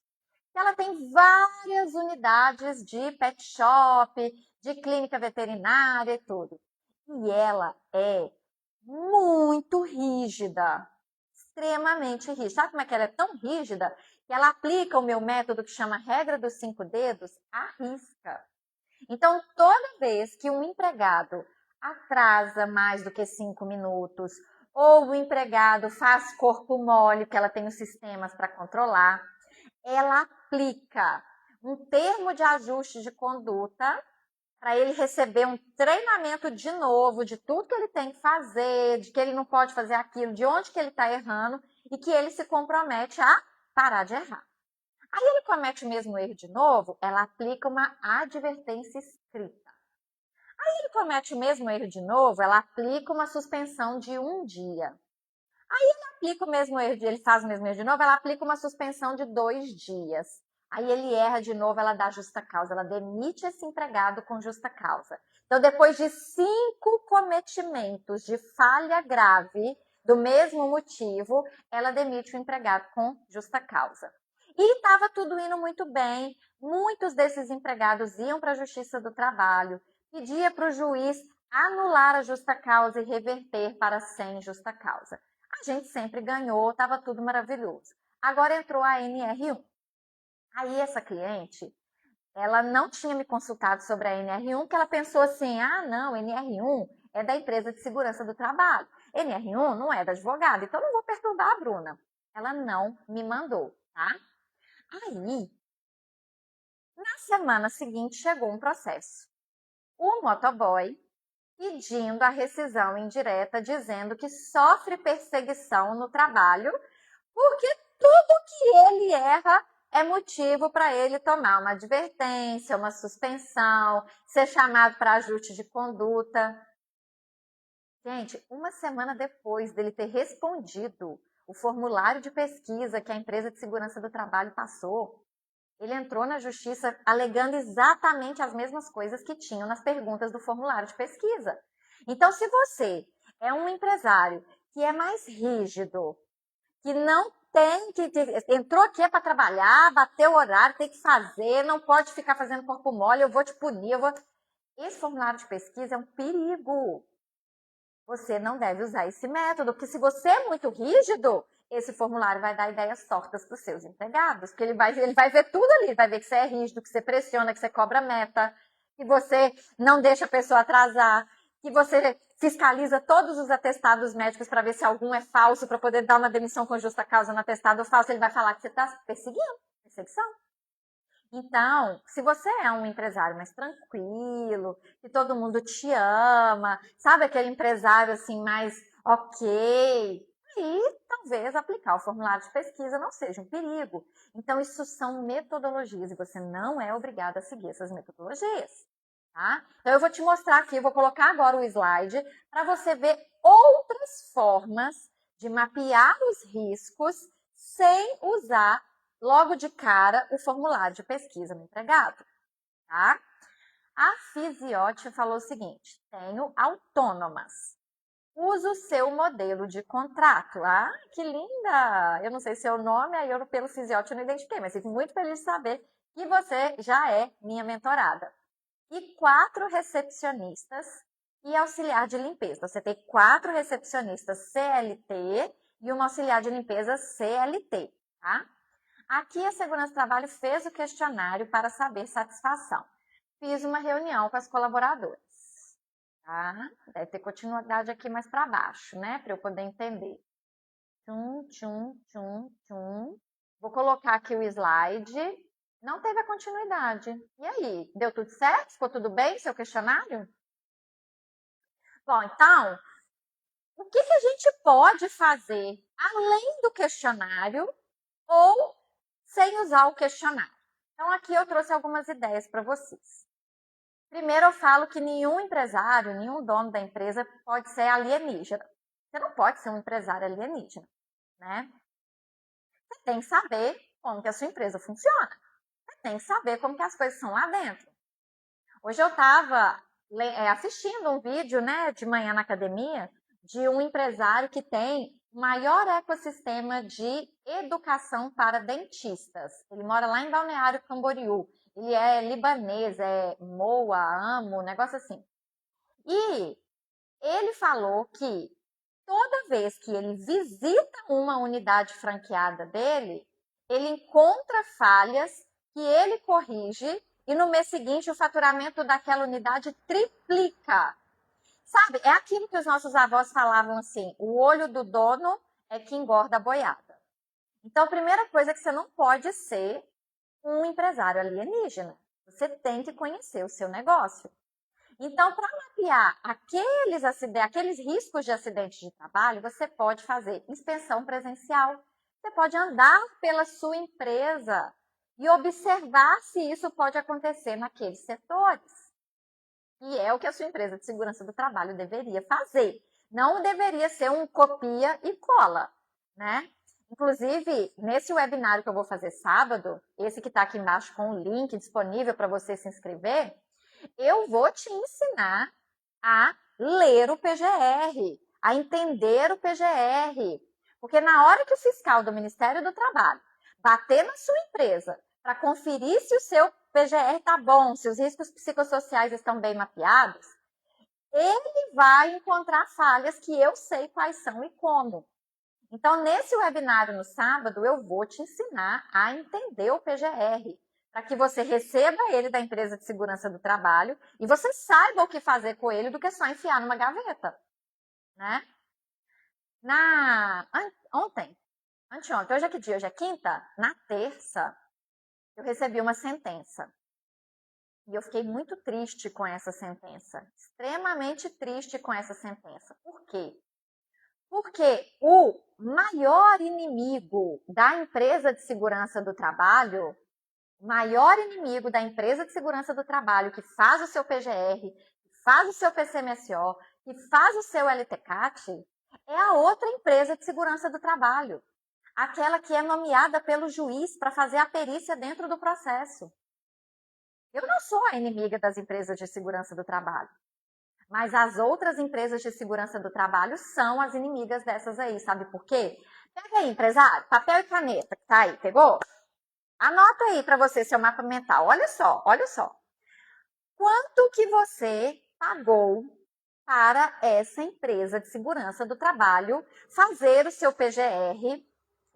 Que ela tem várias unidades de pet shop, de clínica veterinária e tudo. E ela é muito rígida, extremamente rígida. Sabe como é que ela é tão rígida? Que ela aplica o meu método que chama regra dos 5 dedos à risca. Então, toda vez que um empregado atrasa mais do que 5 minutos, ou o empregado faz corpo mole, que ela tem os sistemas para controlar, ela aplica um termo de ajuste de conduta para ele receber um treinamento de novo de tudo que ele tem que fazer, de que ele não pode fazer aquilo, de onde que ele está errando e que ele se compromete a parar de errar. Aí ele comete o mesmo erro de novo, ela aplica uma advertência escrita. Aí ele comete o mesmo erro de novo, ela aplica uma suspensão de 1 dia. Aí ele aplica o mesmo erro, ele faz o mesmo erro de novo, ela aplica uma suspensão de 2 dias. Aí ele erra de novo, ela dá justa causa, ela demite esse empregado com justa causa. Então, depois de 5 cometimentos de falha grave, do mesmo motivo, ela demite o empregado com justa causa. E estava tudo indo muito bem. Muitos desses empregados iam para a Justiça do Trabalho, pedia para o juiz anular a justa causa e reverter para sem justa causa. A gente sempre ganhou, estava tudo maravilhoso. Agora entrou a NR1. Aí essa cliente, ela não tinha me consultado sobre a NR1, porque ela pensou assim, ah, não, NR1 é da empresa de segurança do trabalho. NR1 não é da advogada, então não vou perturbar a Bruna. Ela não me mandou, tá? Aí, na semana seguinte, chegou um processo. O motoboy pedindo a rescisão indireta, dizendo que sofre perseguição no trabalho, porque tudo que ele erra é motivo para ele tomar uma advertência, uma suspensão, ser chamado para ajuste de conduta. Gente, uma semana depois dele ter respondido o formulário de pesquisa que a empresa de segurança do trabalho passou, ele entrou na justiça alegando exatamente as mesmas coisas que tinham nas perguntas do formulário de pesquisa. Então, se você é um empresário que é mais rígido, que não tem que... entrou aqui para trabalhar, bateu o horário, tem que fazer, não pode ficar fazendo corpo mole, eu vou te punir, Esse formulário de pesquisa é um perigo. Você não deve usar esse método, porque se você é muito rígido, esse formulário vai dar ideias tortas para os seus empregados, porque ele vai ver tudo ali, vai ver que você é rígido, que você pressiona, que você cobra meta, que você não deixa a pessoa atrasar, que você fiscaliza todos os atestados médicos para ver se algum é falso, para poder dar uma demissão com justa causa no atestado falso, ele vai falar que você está perseguindo, perseguição. Então, se você é um empresário mais tranquilo, que todo mundo te ama, sabe aquele empresário assim mais ok, aí talvez aplicar o formulário de pesquisa não seja um perigo. Então, isso são metodologias e você não é obrigado a seguir essas metodologias. Tá? Então, eu vou te mostrar aqui, vou colocar agora o slide para você ver outras formas de mapear os riscos sem usar logo de cara o formulário de pesquisa no empregado. Tá? A Fisiotti falou o seguinte: tenho autônomas. Usa o seu modelo de contrato. Ah, que linda! Eu não sei seu nome, aí eu pelo Fisiotti eu não identifiquei, mas fico muito feliz de saber que você já é minha mentorada. E 4 recepcionistas e auxiliar de limpeza. Você tem 4 recepcionistas CLT e uma auxiliar de limpeza CLT, tá? Aqui a Segurança do Trabalho fez o questionário para saber satisfação. Fiz uma reunião com as colaboradoras. Tá? Deve ter continuidade aqui mais para baixo, né? Para eu poder entender. Tchum, tchum, tchum, tchum. Vou colocar aqui o slide. Não teve a continuidade. E aí? Deu tudo certo? Ficou tudo bem, seu questionário? Bom, então, o que a gente pode fazer além do questionário ou sem usar o questionário? Então, aqui eu trouxe algumas ideias para vocês. Primeiro, eu falo que nenhum empresário, nenhum dono da empresa pode ser alienígena. Você não pode ser um empresário alienígena, né? Você tem que saber como que a sua empresa funciona. Você tem que saber como que as coisas são lá dentro. Hoje eu estava assistindo um vídeo, né, de manhã na academia, de um empresário que tem o maior ecossistema de educação para dentistas. Ele mora lá em Balneário Camboriú. Ele é libanês, é Moa, Amo, um negócio assim. E ele falou que toda vez que ele visita uma unidade franqueada dele, ele encontra falhas que ele corrige e no mês seguinte o faturamento daquela unidade triplica. Sabe, é aquilo que os nossos avós falavam assim, o olho do dono é que engorda a boiada. Então, a primeira coisa é que você não pode ser um empresário alienígena. Você tem que conhecer o seu negócio. Então, para mapear aqueles riscos de acidente de trabalho, você pode fazer inspeção presencial. Você pode andar pela sua empresa e observar se isso pode acontecer naqueles setores. E é o que a sua empresa de segurança do trabalho deveria fazer. Não deveria ser um copia e cola, né? Inclusive, nesse webinário que eu vou fazer sábado, esse que está aqui embaixo com o link disponível para você se inscrever, eu vou te ensinar a ler o PGR, a entender o PGR. Porque na hora que o fiscal do Ministério do Trabalho bater na sua empresa para conferir se o seu PGR está bom, se os riscos psicossociais estão bem mapeados, ele vai encontrar falhas que eu sei quais são e como. Então, nesse webinário no sábado, eu vou te ensinar a entender o PGR, para que você receba ele da empresa de segurança do trabalho e você saiba o que fazer com ele do que só enfiar numa gaveta, né? Anteontem, hoje é que dia? Hoje é quinta? Na terça, eu recebi uma sentença. E eu fiquei muito triste com essa sentença, extremamente triste com essa sentença. Por quê? Porque o maior inimigo da empresa de segurança do trabalho, o maior inimigo da empresa de segurança do trabalho que faz o seu PGR, que faz o seu PCMSO, que faz o seu LTCAT, é a outra empresa de segurança do trabalho. Aquela que é nomeada pelo juiz para fazer a perícia dentro do processo. Eu não sou a inimiga das empresas de segurança do trabalho. Mas as outras empresas de segurança do trabalho são as inimigas dessas aí, sabe por quê? Pega aí, empresário, papel e caneta que tá aí, pegou? Anota aí para você seu mapa mental. Olha só, olha só. Quanto que você pagou para essa empresa de segurança do trabalho fazer o seu PGR,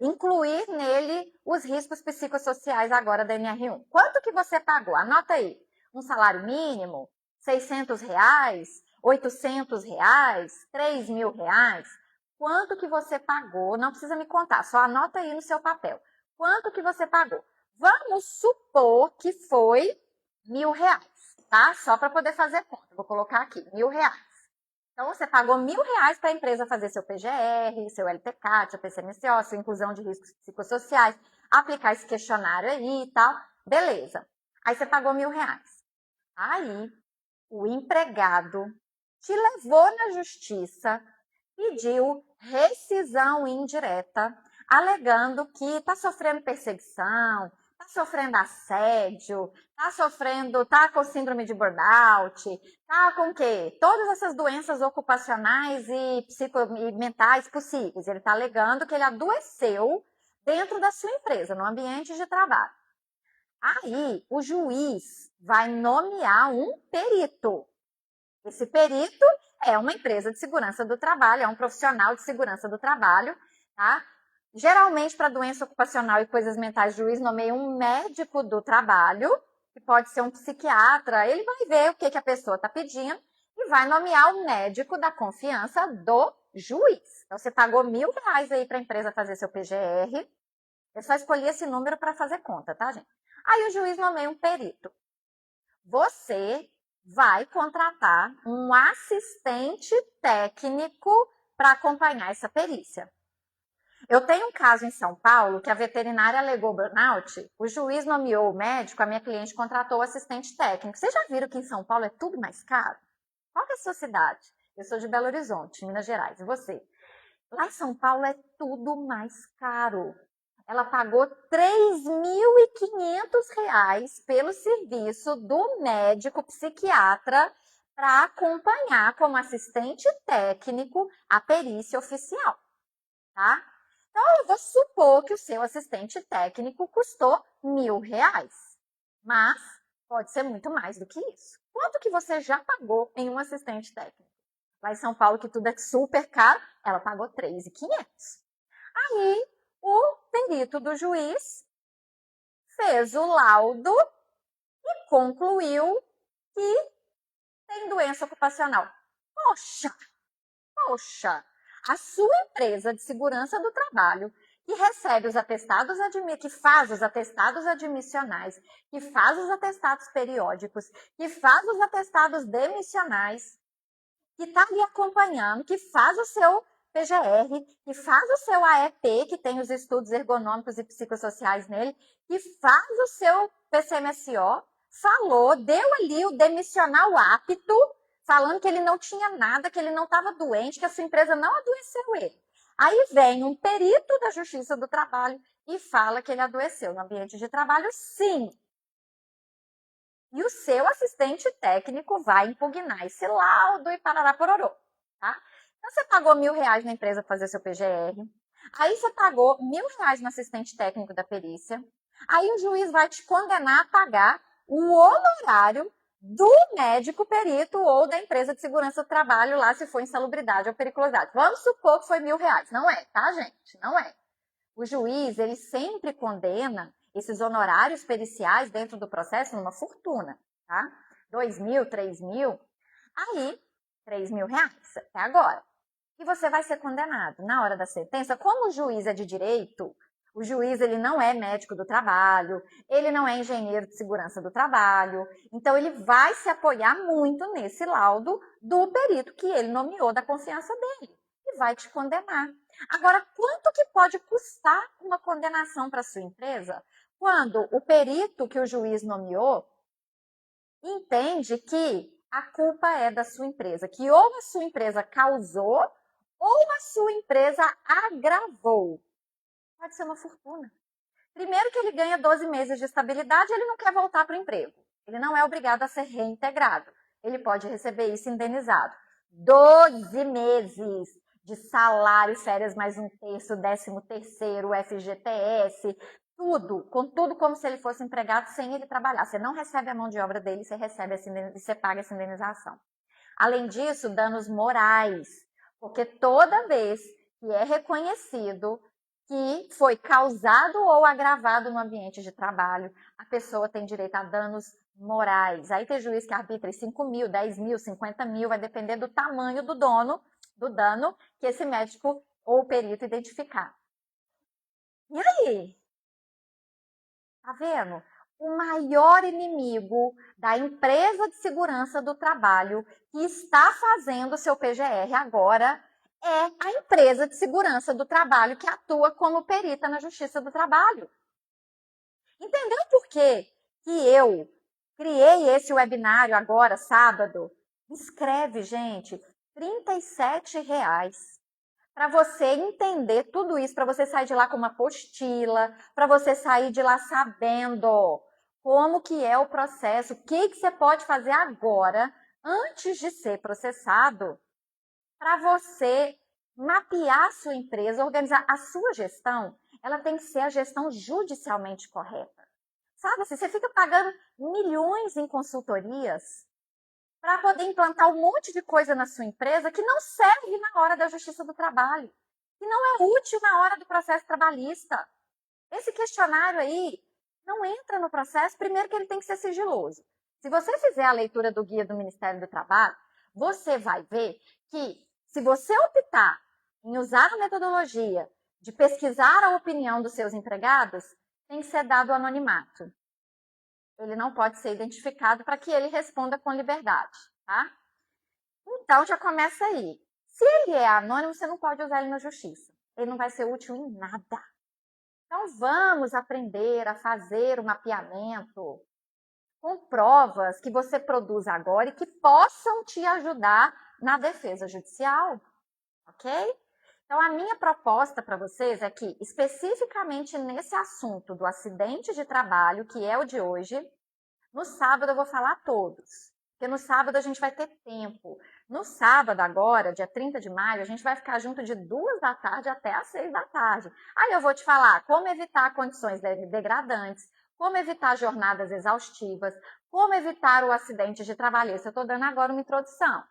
incluir nele os riscos psicossociais agora da NR1? Quanto que você pagou? Anota aí. Um salário mínimo? R$600? R$800? R$3.000? Quanto que você pagou? Não precisa me contar, só anota aí no seu papel. Quanto que você pagou? Vamos supor que foi R$1.000, tá? Só para poder fazer conta. Vou colocar aqui, R$1.000. Então, você pagou R$1.000 para a empresa fazer seu PGR, seu LTCAT, seu PCMCO, sua inclusão de riscos psicossociais, aplicar esse questionário aí e tal. Beleza. Aí você pagou R$1.000. Aí, o empregado te levou na justiça, pediu rescisão indireta, alegando que está sofrendo perseguição, está sofrendo assédio, está com síndrome de burnout, está com o quê? Todas essas doenças ocupacionais e mentais possíveis. Ele está alegando que ele adoeceu dentro da sua empresa, no ambiente de trabalho. Aí, o juiz vai nomear um perito. Esse perito é uma empresa de segurança do trabalho, é um profissional de segurança do trabalho, tá? Geralmente, para doença ocupacional e coisas mentais, o juiz nomeia um médico do trabalho, que pode ser um psiquiatra, ele vai ver o que a pessoa está pedindo e vai nomear o médico da confiança do juiz. Então, você pagou R$1.000 aí para a empresa fazer seu PGR, eu só escolhi esse número para fazer conta, tá, gente? Aí o juiz nomeia um perito. Você vai contratar um assistente técnico para acompanhar essa perícia. Eu tenho um caso em São Paulo que a veterinária alegou burnout, o juiz nomeou o médico, a minha cliente contratou o assistente técnico. Vocês já viram que em São Paulo é tudo mais caro? Qual que é a sua cidade? Eu sou de Belo Horizonte, Minas Gerais. E você? Lá em São Paulo é tudo mais caro. Ela pagou R$3.500 pelo serviço do médico psiquiatra para acompanhar como assistente técnico a perícia oficial, tá? Então, eu vou supor que o seu assistente técnico custou R$1.000, mas pode ser muito mais do que isso. Quanto que você já pagou em um assistente técnico? Lá em São Paulo, que tudo é super caro, ela pagou R$3.500. Aí, o perito do juiz fez o laudo e concluiu que tem doença ocupacional. Poxa, a sua empresa de segurança do trabalho, que recebe os atestados, que faz os atestados admissionais, que faz os atestados periódicos, que faz os atestados demissionais, que está ali acompanhando, que faz o seu PGR, que faz o seu AEP, que tem os estudos ergonômicos e psicossociais nele, que faz o seu PCMSO, falou, deu ali o demissional apto, falando que ele não tinha nada, que ele não estava doente, que a sua empresa não adoeceu ele. Aí vem um perito da Justiça do Trabalho e fala que ele adoeceu no ambiente de trabalho, sim. E o seu assistente técnico vai impugnar esse laudo e parará pororô, tá? Então, você pagou R$1.000 na empresa para fazer seu PGR. Aí você pagou R$1.000 no assistente técnico da perícia. Aí o juiz vai te condenar a pagar o honorário do médico perito ou da empresa de segurança do trabalho lá, se for insalubridade ou periculosidade. Vamos supor que foi R$1.000. Não é, tá, gente? Não é. O juiz, ele sempre condena esses honorários periciais dentro do processo numa fortuna, tá? 2.000, 3.000, aí R$3.000 até agora. E você vai ser condenado na hora da sentença. Como o juiz é de direito, o juiz ele não é médico do trabalho, ele não é engenheiro de segurança do trabalho, então ele vai se apoiar muito nesse laudo do perito que ele nomeou da confiança dele e vai te condenar. Agora, quanto que pode custar uma condenação para sua empresa quando o perito que o juiz nomeou entende que a culpa é da sua empresa, que ou a sua empresa causou ou a sua empresa agravou? Pode ser uma fortuna. Primeiro que ele ganha 12 meses de estabilidade, ele não quer voltar para o emprego. Ele não é obrigado a ser reintegrado. ele pode receber isso indenizado. 12 meses de salário, férias mais um terço, 13º, FGTS, tudo, com tudo como se ele fosse empregado sem ele trabalhar. Você não recebe a mão de obra dele, você paga essa indenização. Além disso, danos morais, porque toda vez que é reconhecido que foi causado ou agravado no ambiente de trabalho, a pessoa tem direito a danos morais. Aí tem juiz que arbitra 5 mil, 10 mil, 50 mil, vai depender do tamanho do dano que esse médico ou perito identificar. E aí? Tá vendo? O maior inimigo da empresa de segurança do trabalho que está fazendo seu PGR agora é a empresa de segurança do trabalho que atua como perita na Justiça do Trabalho. Entendeu por quê que eu criei esse webinário agora, sábado? Inscreve, gente, R$37 para você entender tudo isso, para você sair de lá com uma apostila, para você sair de lá sabendo como que é o processo, o que você pode fazer agora, antes de ser processado, para você mapear a sua empresa, organizar a sua gestão. Ela tem que ser a gestão judicialmente correta. Sabe, assim, você fica pagando milhões em consultorias para poder implantar um monte de coisa na sua empresa que não serve na hora da Justiça do Trabalho, que não é útil na hora do processo trabalhista. Esse questionário aí não entra no processo, primeiro que ele tem que ser sigiloso. Se você fizer a leitura do guia do Ministério do Trabalho, você vai ver que se você optar em usar a metodologia de pesquisar a opinião dos seus empregados, tem que ser dado o anonimato. Ele não pode ser identificado para que ele responda com liberdade, tá? Então, já começa aí. Se ele é anônimo, você não pode usar ele na justiça. Ele não vai ser útil em nada. Então, vamos aprender a fazer o mapeamento com provas que você produz agora e que possam te ajudar na defesa judicial, ok? Então, a minha proposta para vocês é que, especificamente nesse assunto do acidente de trabalho, que é o de hoje, no sábado eu vou falar todos, porque no sábado a gente vai ter tempo. No sábado agora, dia 30 de maio, a gente vai ficar junto de 2 da tarde até às 6 da tarde. Aí eu vou te falar como evitar condições degradantes, como evitar jornadas exaustivas, como evitar o acidente de trabalho. Eu estou dando agora uma introdução.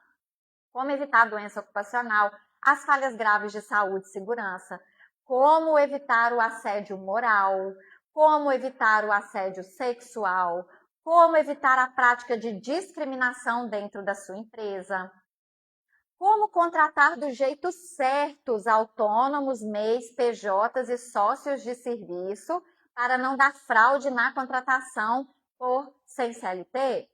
Como evitar a doença ocupacional, as falhas graves de saúde e segurança, como evitar o assédio moral, como evitar o assédio sexual, como evitar a prática de discriminação dentro da sua empresa, como contratar do jeito certo os autônomos, MEIs, PJs e sócios de serviço para não dar fraude na contratação por sem CLT,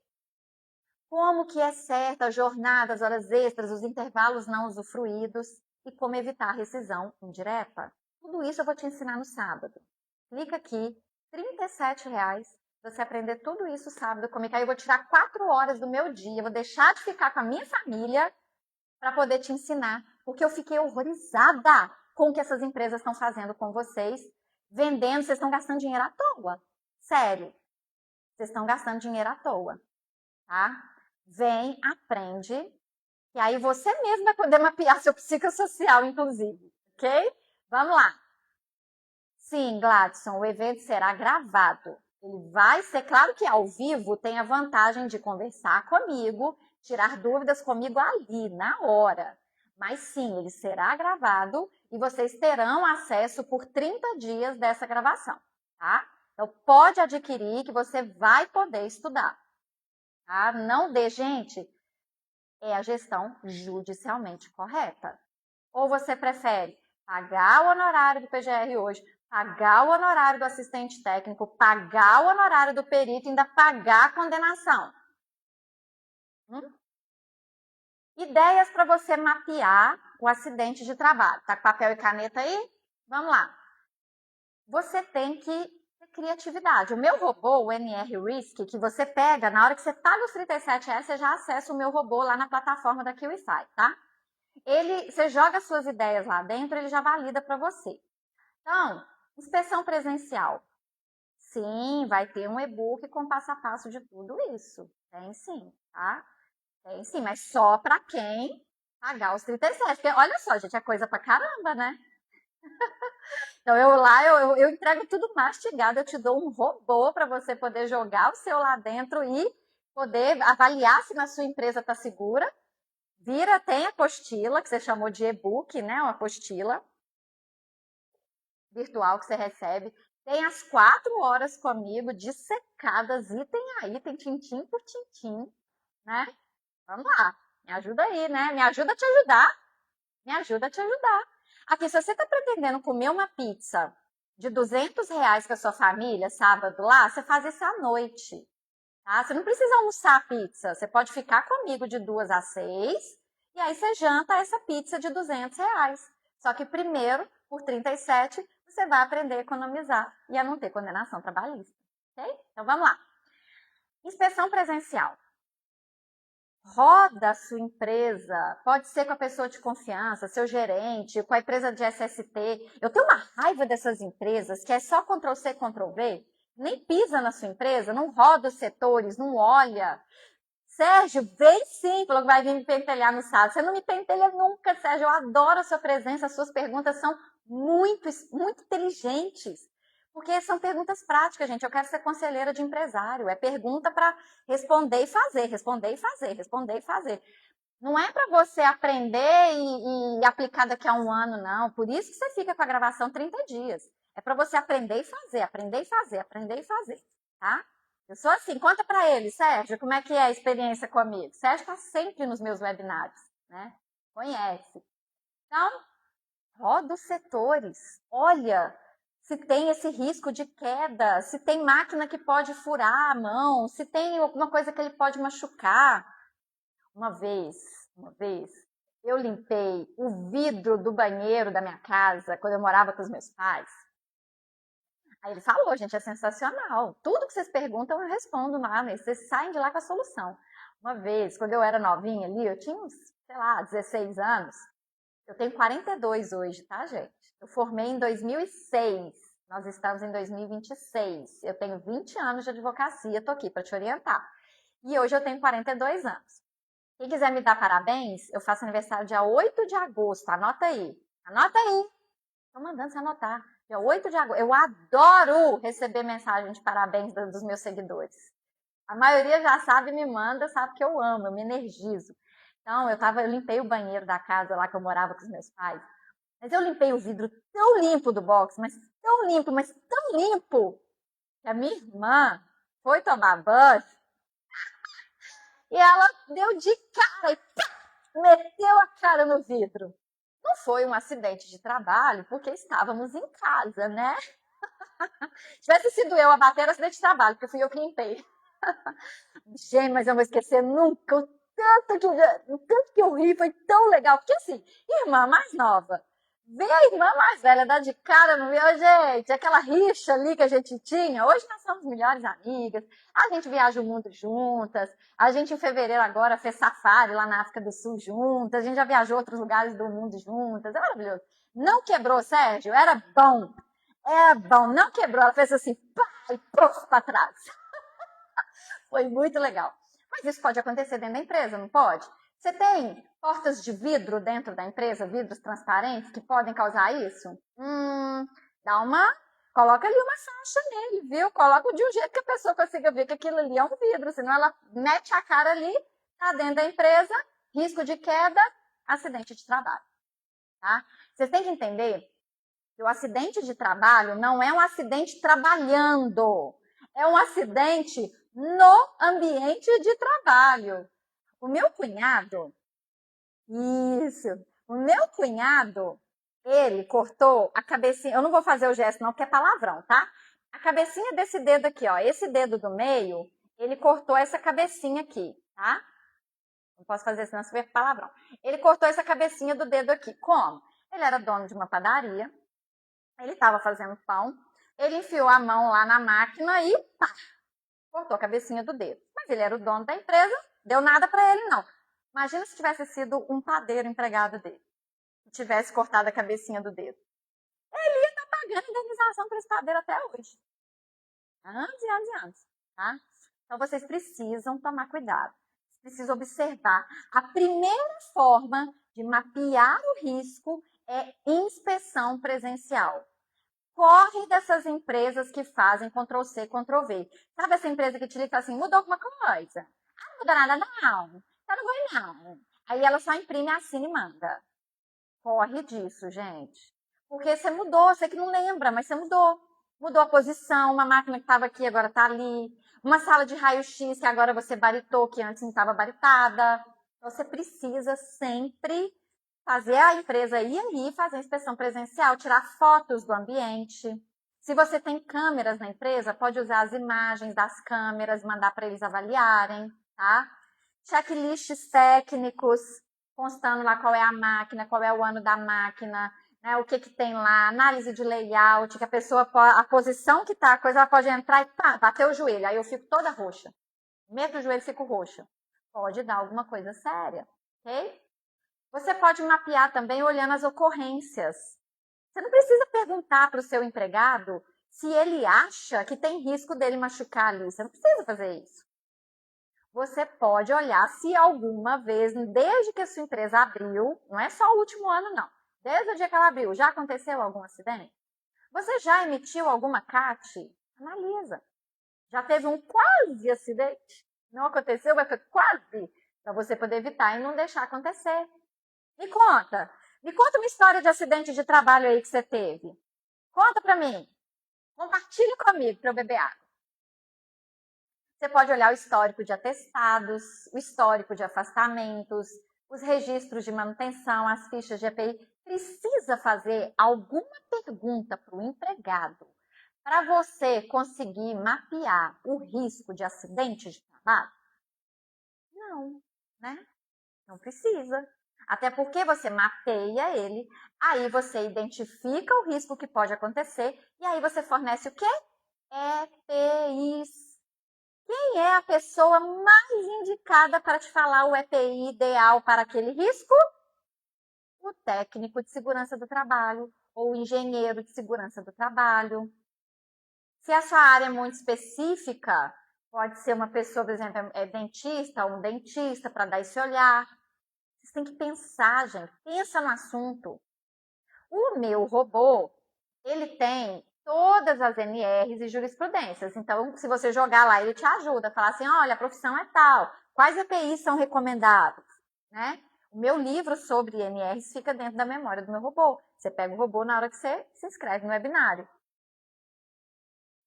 como que é certa a jornada, as horas extras, os intervalos não usufruídos e como evitar a rescisão indireta. Tudo isso eu vou te ensinar no sábado. Clica aqui, R$37, para você aprender tudo isso sábado comigo. Aí eu vou tirar 4 horas do meu dia, vou deixar de ficar com a minha família para poder te ensinar, porque eu fiquei horrorizada com o que essas empresas estão fazendo com vocês, vendendo, vocês estão gastando dinheiro à toa. Sério, vocês estão gastando dinheiro à toa, tá? Vem, aprende, e aí você mesmo vai poder mapear seu psicossocial, inclusive, ok? Vamos lá. Sim, Gladson, o evento será gravado. Ele vai ser, claro que ao vivo tem a vantagem de conversar comigo, tirar dúvidas comigo ali, na hora. Mas sim, ele será gravado e vocês terão acesso por 30 dias dessa gravação, tá? Então, pode adquirir que você vai poder estudar, tá? Não dê, gente, é a gestão judicialmente correta. Ou você prefere pagar o honorário do PGR hoje, pagar o honorário do assistente técnico, pagar o honorário do perito e ainda pagar a condenação? Ideias para você mapear o acidente de trabalho. Tá com papel e caneta aí? Vamos lá. Você tem que ter criatividade. O meu robô, o NR Risk, que você pega, na hora que você paga os R$37, você já acessa o meu robô lá na plataforma da QIFI, tá? Você joga suas ideias lá dentro, ele já valida para você. Então, inspeção presencial. Sim, vai ter um e-book com passo a passo de tudo isso. Tem sim, tá? Tem sim, mas só para quem pagar os 37. Porque olha só, gente, é coisa pra caramba, né? Então eu entrego tudo mastigado, eu te dou um robô para você poder jogar o seu lá dentro e poder avaliar se na sua empresa está segura. Vira, tem a apostila, que você chamou de e-book, né? Uma apostila virtual que você recebe. Tem as 4 horas comigo, dissecadas, item a item, tintim por tintim, né? Vamos lá, me ajuda aí, né? Me ajuda a te ajudar. Me ajuda a te ajudar. Aqui, se você está pretendendo comer uma pizza de R$ 200 com a sua família, sábado lá, você faz isso à noite. Tá? Você não precisa almoçar a pizza. Você pode ficar comigo de 2 às 6 e aí você janta essa pizza de R$ 200. Só que primeiro, por 37, você vai aprender a economizar e a não ter condenação trabalhista. Ok? Então vamos lá. Inspeção presencial. Roda a sua empresa, pode ser com a pessoa de confiança, seu gerente, com a empresa de SST. Eu tenho uma raiva dessas empresas que é só Ctrl+C, Ctrl+V, nem pisa na sua empresa, não roda os setores, não olha. Sérgio, vem sim, falou que vai vir me pentelhar no sábado. Você não me pentelha nunca, Sérgio, eu adoro a sua presença, as suas perguntas são muito, muito inteligentes. Porque são perguntas práticas, gente. Eu quero ser conselheira de empresário. É pergunta para responder e fazer, responder e fazer, responder e fazer. Não é para você aprender e aplicar daqui a um ano, não. Por isso que você fica com a gravação 30 dias. É para você aprender e fazer, aprender e fazer, aprender e fazer, tá? Eu sou assim, conta para ele, Sérgio, como é que é a experiência comigo? Sérgio está sempre nos meus webinários, né? Conhece. Então, roda os setores. Olha se tem esse risco de queda, se tem máquina que pode furar a mão, se tem alguma coisa que ele pode machucar. Uma vez, eu limpei o vidro do banheiro da minha casa quando eu morava com os meus pais. Aí ele falou, gente, é sensacional. Tudo que vocês perguntam eu respondo lá, né? Vocês saem de lá com a solução. Uma vez, quando eu era novinha ali, eu tinha uns, sei lá, 16 anos. Eu tenho 42 hoje, tá, gente? Eu formei em 2006. Nós estamos em 2026. Eu tenho 20 anos de advocacia, tô aqui para te orientar. E hoje eu tenho 42 anos. Quem quiser me dar parabéns, eu faço aniversário dia 8 de agosto. Anota aí. Anota aí. Tô mandando você anotar. Dia 8 de agosto. Eu adoro receber mensagem de parabéns dos meus seguidores. A maioria já sabe e me manda, sabe que eu amo, eu me energizo. Então, eu limpei o banheiro da casa lá que eu morava com os meus pais. Mas eu limpei o vidro tão limpo do box, mas tão limpo, que a minha irmã foi tomar banho e ela deu de cara e pá, meteu a cara no vidro. Não foi um acidente de trabalho, porque estávamos em casa, né? Se tivesse sido eu a bater, era acidente de trabalho, porque fui eu que limpei. Gente, mas eu não vou esquecer nunca o tanto que eu ri, foi tão legal. Porque assim, irmã mais nova, ver a irmã mais velha dar de cara no meu, gente, aquela rixa ali que a gente tinha. Hoje nós somos melhores amigas, a gente viaja o mundo juntas, a gente em fevereiro agora fez safari lá na África do Sul juntas, a gente já viajou outros lugares do mundo juntas, é maravilhoso. Não quebrou, Sérgio? Era bom. É bom, não quebrou. Ela fez assim, pá, e puf, para trás. Foi muito legal. Mas isso pode acontecer dentro da empresa, não pode? Você tem portas de vidro dentro da empresa, vidros transparentes, que podem causar isso? Dá uma. Coloca ali uma faixa nele, viu? Coloca de um jeito que a pessoa consiga ver que aquilo ali é um vidro, senão ela mete a cara ali, tá dentro da empresa, risco de queda, acidente de trabalho. Tá? Vocês têm que entender que o acidente de trabalho não é um acidente trabalhando, é um acidente no ambiente de trabalho. O meu cunhado, isso, o meu cunhado, ele cortou a cabecinha, eu não vou fazer o gesto não, porque é palavrão, tá? A cabecinha desse dedo aqui, ó, esse dedo do meio, ele cortou essa cabecinha aqui, tá? Não posso fazer senão se ver palavrão. Ele cortou essa cabecinha do dedo aqui. Como? Ele era dono de uma padaria, ele estava fazendo pão, ele enfiou a mão lá na máquina e pá, cortou a cabecinha do dedo. Mas ele era o dono da empresa, deu nada para ele não. Imagina se tivesse sido um padeiro empregado dele, que tivesse cortado a cabecinha do dedo. Ele ia estar pagando indenização para esse padeiro até hoje. Anos e anos e anos, tá? Então vocês precisam tomar cuidado. precisa observar. A primeira forma de mapear o risco é inspeção presencial. Corre dessas empresas que fazem Ctrl+C, Ctrl+V. Sabe essa empresa que te liga e fala assim, mudou alguma coisa? Ah, não mudou nada não, tá não vai não. Aí ela só imprime, assina e manda. Corre disso, gente. Porque você mudou, você que não lembra, mas você mudou. Mudou a posição, uma máquina que estava aqui agora está ali. Uma sala de raio-x que agora você baritou, que antes não estava baritada. Então, você precisa sempre fazer a empresa ir aí, fazer a inspeção presencial, tirar fotos do ambiente. Se você tem câmeras na empresa, pode usar as imagens das câmeras, mandar para eles avaliarem, tá? Checklists técnicos, constando lá qual é a máquina, qual é o ano da máquina, né, o que tem lá, análise de layout, que a pessoa, a posição que tá a coisa, ela pode entrar e pá, bater o joelho, aí eu fico toda roxa. Meto o joelho e fico roxa. Pode dar alguma coisa séria, ok? Você pode mapear também olhando as ocorrências. Você não precisa perguntar para o seu empregado se ele acha que tem risco dele machucar ali. Você não precisa fazer isso. Você pode olhar se alguma vez, desde que a sua empresa abriu, não é só o último ano, não. Desde o dia que ela abriu, já aconteceu algum acidente? Você já emitiu alguma CAT? Analisa. Já teve um quase acidente? Não aconteceu, mas foi quase. Para você poder evitar e não deixar acontecer. Me conta. Me conta uma história de acidente de trabalho aí que você teve. Conta para mim. Compartilha comigo para eu beber água. Você pode olhar o histórico de atestados, o histórico de afastamentos, os registros de manutenção, as fichas de EPI. Precisa fazer alguma pergunta para o empregado para você conseguir mapear o risco de acidente de trabalho? Não, né? Não precisa. Até porque você mapeia ele, aí você identifica o risco que pode acontecer e aí você fornece o quê? EPIs. Quem é a pessoa mais indicada para te falar o EPI ideal para aquele risco? O técnico de segurança do trabalho ou o engenheiro de segurança do trabalho. Se a sua área é muito específica, pode ser uma pessoa, por exemplo, é dentista ou um dentista para dar esse olhar. Vocês têm que pensar, gente. Pensa no assunto. O meu robô, ele tem todas as NRs e jurisprudências. Então, se você jogar lá, ele te ajuda. Falar assim, olha, a profissão é tal. Quais EPIs são recomendados? Né? O meu livro sobre NRs fica dentro da memória do meu robô. Você pega o robô na hora que você se inscreve no webinário.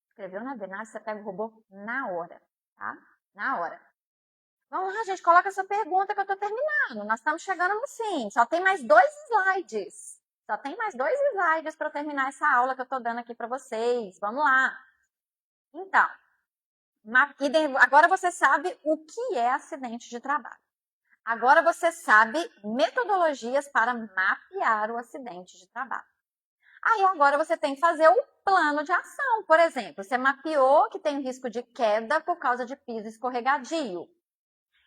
Escreveu no webinário, você pega o robô na hora, tá? Na hora. Vamos lá, gente, coloca essa pergunta que eu tô terminando. Nós estamos chegando no fim. Só tem mais 2 slides. Só tem mais 2 slides para terminar essa aula que eu estou dando aqui para vocês. Vamos lá. Então, agora você sabe o que é acidente de trabalho. Agora você sabe metodologias para mapear o acidente de trabalho. Aí agora você tem que fazer o plano de ação. Por exemplo, você mapeou que tem risco de queda por causa de piso escorregadio.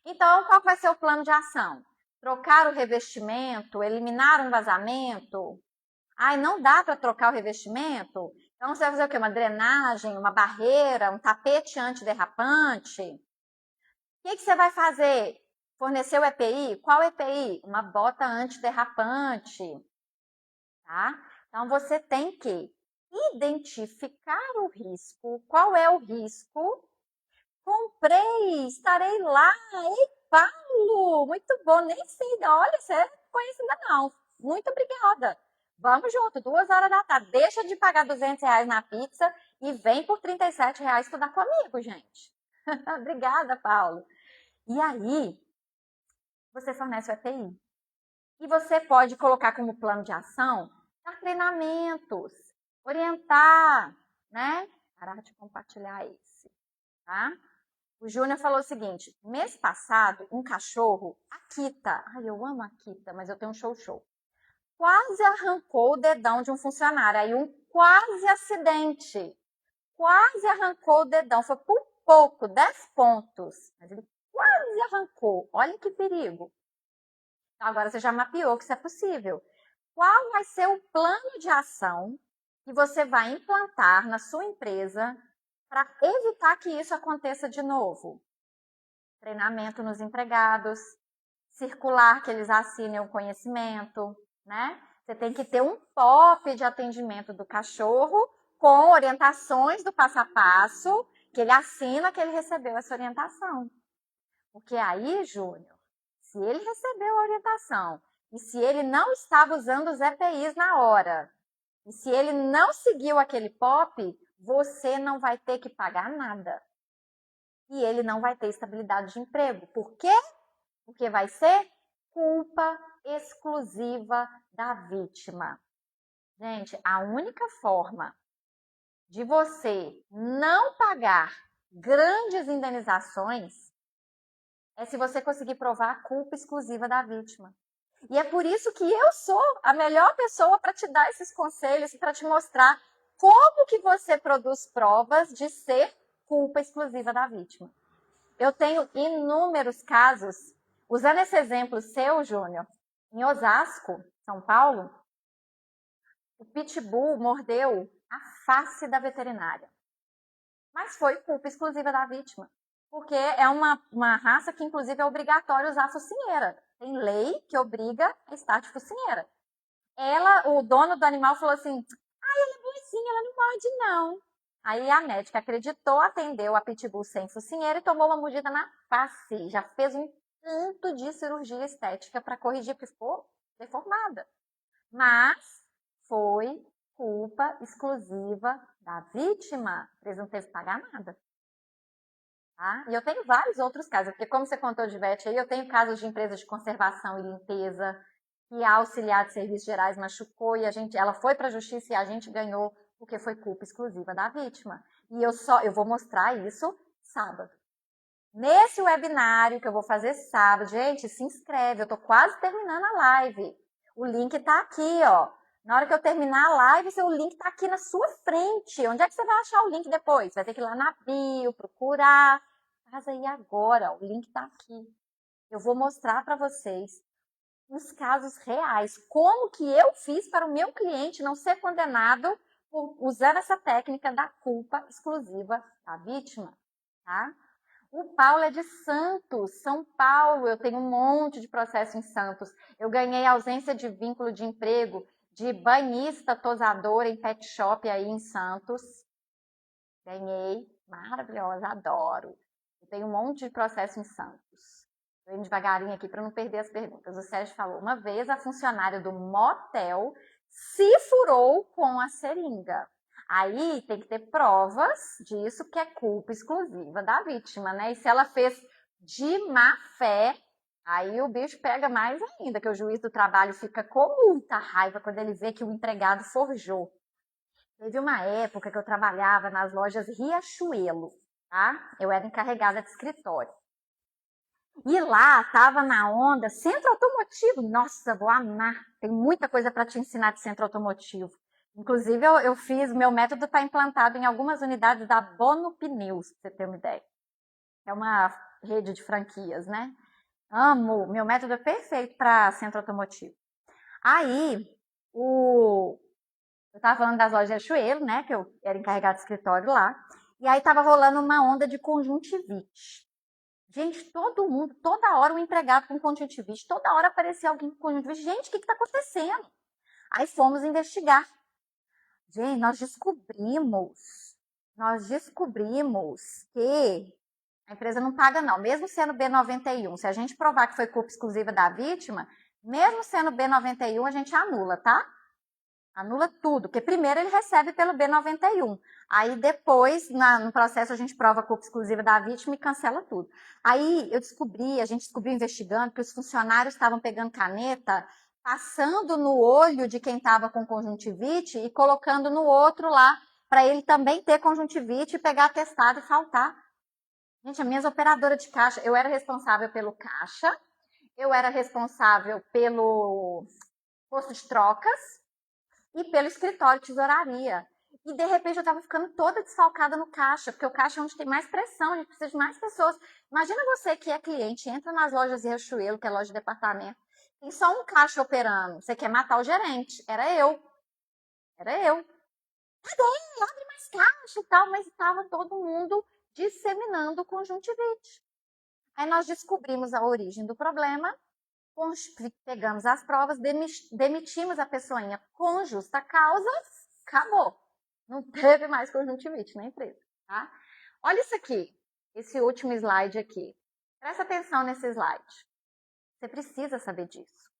Então, qual vai ser o plano de ação? Trocar o revestimento, eliminar um vazamento? Ai, não dá para trocar o revestimento? Então, você vai fazer o quê? Uma drenagem, uma barreira, um tapete antiderrapante? O que você vai fazer? Fornecer o EPI? Qual EPI? Uma bota antiderrapante. Tá? Então, você tem que identificar o risco. Qual é o risco? Comprei, estarei lá. Ei, Paulo, muito bom. Nem sei, olha, você não conhece ainda não. Muito obrigada. Vamos junto, 2 horas da tarde. Deixa de pagar R$ 200 na pizza e vem por R$ 37 estudar comigo, gente. Obrigada, Paulo. E aí, você fornece o EPI. E você pode colocar como plano de ação dar treinamentos, orientar, né? Parar de compartilhar esse, tá? O Júnior falou o seguinte, mês passado, um cachorro, Akita, ai, eu amo Akita, mas eu tenho um show, quase arrancou o dedão de um funcionário, aí um quase acidente, quase arrancou o dedão, foi por pouco, 10 pontos, mas ele quase arrancou, olha que perigo. Então, agora você já mapeou que isso é possível. Qual vai ser o plano de ação que você vai implantar na sua empresa para evitar que isso aconteça de novo? treinamento nos empregados, circular que eles assinem o conhecimento, né? Você tem que ter um POP de atendimento do cachorro com orientações do passo a passo, que ele assina que ele recebeu essa orientação. Porque aí, Júnior, se ele recebeu a orientação e se ele não estava usando os EPIs na hora, e se ele não seguiu aquele POP, você não vai ter que pagar nada. E ele não vai ter estabilidade de emprego. Por quê? Porque vai ser culpa exclusiva da vítima. Gente, a única forma de você não pagar grandes indenizações é se você conseguir provar a culpa exclusiva da vítima. E é por isso que eu sou a melhor pessoa para te dar esses conselhos, para te mostrar como que você produz provas de ser culpa exclusiva da vítima. Eu tenho inúmeros casos, usando esse exemplo seu, Júnior, em Osasco, São Paulo, o pitbull mordeu a face da veterinária. Mas foi culpa exclusiva da vítima. Porque é uma raça que, inclusive, é obrigatório usar focinheira. Tem lei que obriga a estar de focinheira. O dono do animal falou assim, ela é boazinha, ela não morde não. Aí a médica acreditou, atendeu a pitbull sem focinheira e tomou uma mordida na face. Já fez um tanto de cirurgia estética para corrigir, porque ficou deformada. Mas foi culpa exclusiva da vítima. Eles não teve que pagar nada. Tá? E eu tenho vários outros casos, porque como você contou de VET aí, eu tenho casos de empresas de conservação e limpeza, que a auxiliar de serviços gerais machucou e ela foi para a justiça e a gente ganhou, porque foi culpa exclusiva da vítima. E eu vou mostrar isso sábado. Nesse webinário que eu vou fazer sábado, gente, se inscreve, eu tô quase terminando a live. O link tá aqui, ó. Na hora que eu terminar a live, o link tá aqui na sua frente. Onde é que você vai achar o link depois? Vai ter que ir lá na bio, procurar. Faz aí agora, o link tá aqui. Eu vou mostrar para vocês os casos reais. Como que eu fiz para o meu cliente não ser condenado por usar essa técnica da culpa exclusiva da vítima, tá? O Paulo é de Santos, São Paulo. Eu tenho um monte de processo em Santos. Eu ganhei ausência de vínculo de emprego de banhista tosadora em pet shop aí em Santos. Ganhei, maravilhosa, adoro. Eu tenho um monte de processo em Santos. Estou indo devagarinho aqui para não perder as perguntas. O Sérgio falou, uma vez a funcionária do motel se furou com a seringa. Aí tem que ter provas disso, que é culpa exclusiva da vítima, né? E se ela fez de má fé, aí o bicho pega mais ainda, que o juiz do trabalho fica com muita raiva quando ele vê que o empregado forjou. Teve uma época que eu trabalhava nas lojas Riachuelo, tá? Eu era encarregada de escritório. E lá estava na onda centro automotivo. Nossa, vou amar. Tem muita coisa para te ensinar de centro automotivo. Inclusive, eu fiz, meu método está implantado em algumas unidades da Bono Pneus, para você ter uma ideia. É uma rede de franquias, né? Amo, meu método é perfeito para centro automotivo. Aí, eu estava falando das lojas de Riachuelo, né? Que eu era encarregada de escritório lá. E aí estava rolando uma onda de conjuntivite. Gente, todo mundo, toda hora um empregado com conjuntivite, toda hora aparecia alguém com conjuntivite. Gente, o que está acontecendo? Aí fomos investigar. Gente, nós descobrimos que a empresa não paga não, mesmo sendo B91. Se a gente provar que foi culpa exclusiva da vítima, mesmo sendo B91, a gente anula, tá? Anula tudo, porque primeiro ele recebe pelo B91. Aí depois, no processo, a gente prova a culpa exclusiva da vítima e cancela tudo. Aí a gente descobriu investigando que os funcionários estavam pegando caneta, passando no olho de quem estava com conjuntivite e colocando no outro lá, para ele também ter conjuntivite e pegar atestado e faltar. Gente, as minhas operadoras de caixa, eu era responsável pelo caixa, eu era responsável pelo posto de trocas, e pelo escritório de tesouraria. E de repente eu estava ficando toda desfalcada no caixa, porque o caixa é onde tem mais pressão, a gente precisa de mais pessoas. Imagina você que é cliente, entra nas lojas de Riachuelo, que é loja de departamento, tem só um caixa operando, você quer matar o gerente. Era eu. Cadê? Abre mais caixa e tal, mas estava todo mundo disseminando conjuntivite. Aí nós descobrimos a origem do problema, pegamos as provas, demitimos a pessoinha com justa causa, acabou. Não teve mais conjuntivite na empresa, tá? Olha isso aqui, esse último slide aqui. Presta atenção nesse slide. Você precisa saber disso.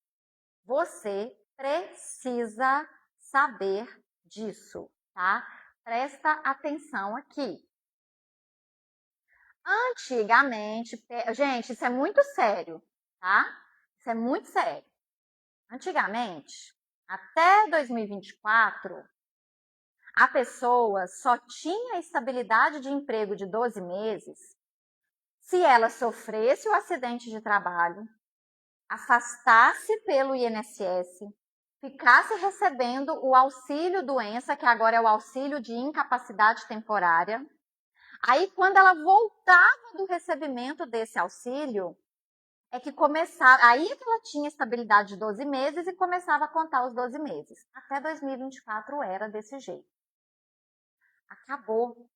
Você precisa saber disso, tá? Presta atenção aqui. Antigamente, gente, isso é muito sério, tá? Isso é muito sério. Antigamente, até 2024, a pessoa só tinha estabilidade de emprego de 12 meses se ela sofresse o acidente de trabalho, afastasse pelo INSS, ficasse recebendo o auxílio doença, que agora é o auxílio de incapacidade temporária. Aí, quando ela voltava do recebimento desse auxílio, é que começava, aí é que ela tinha estabilidade de 12 meses e começava a contar os 12 meses. Até 2024 era desse jeito. Acabou.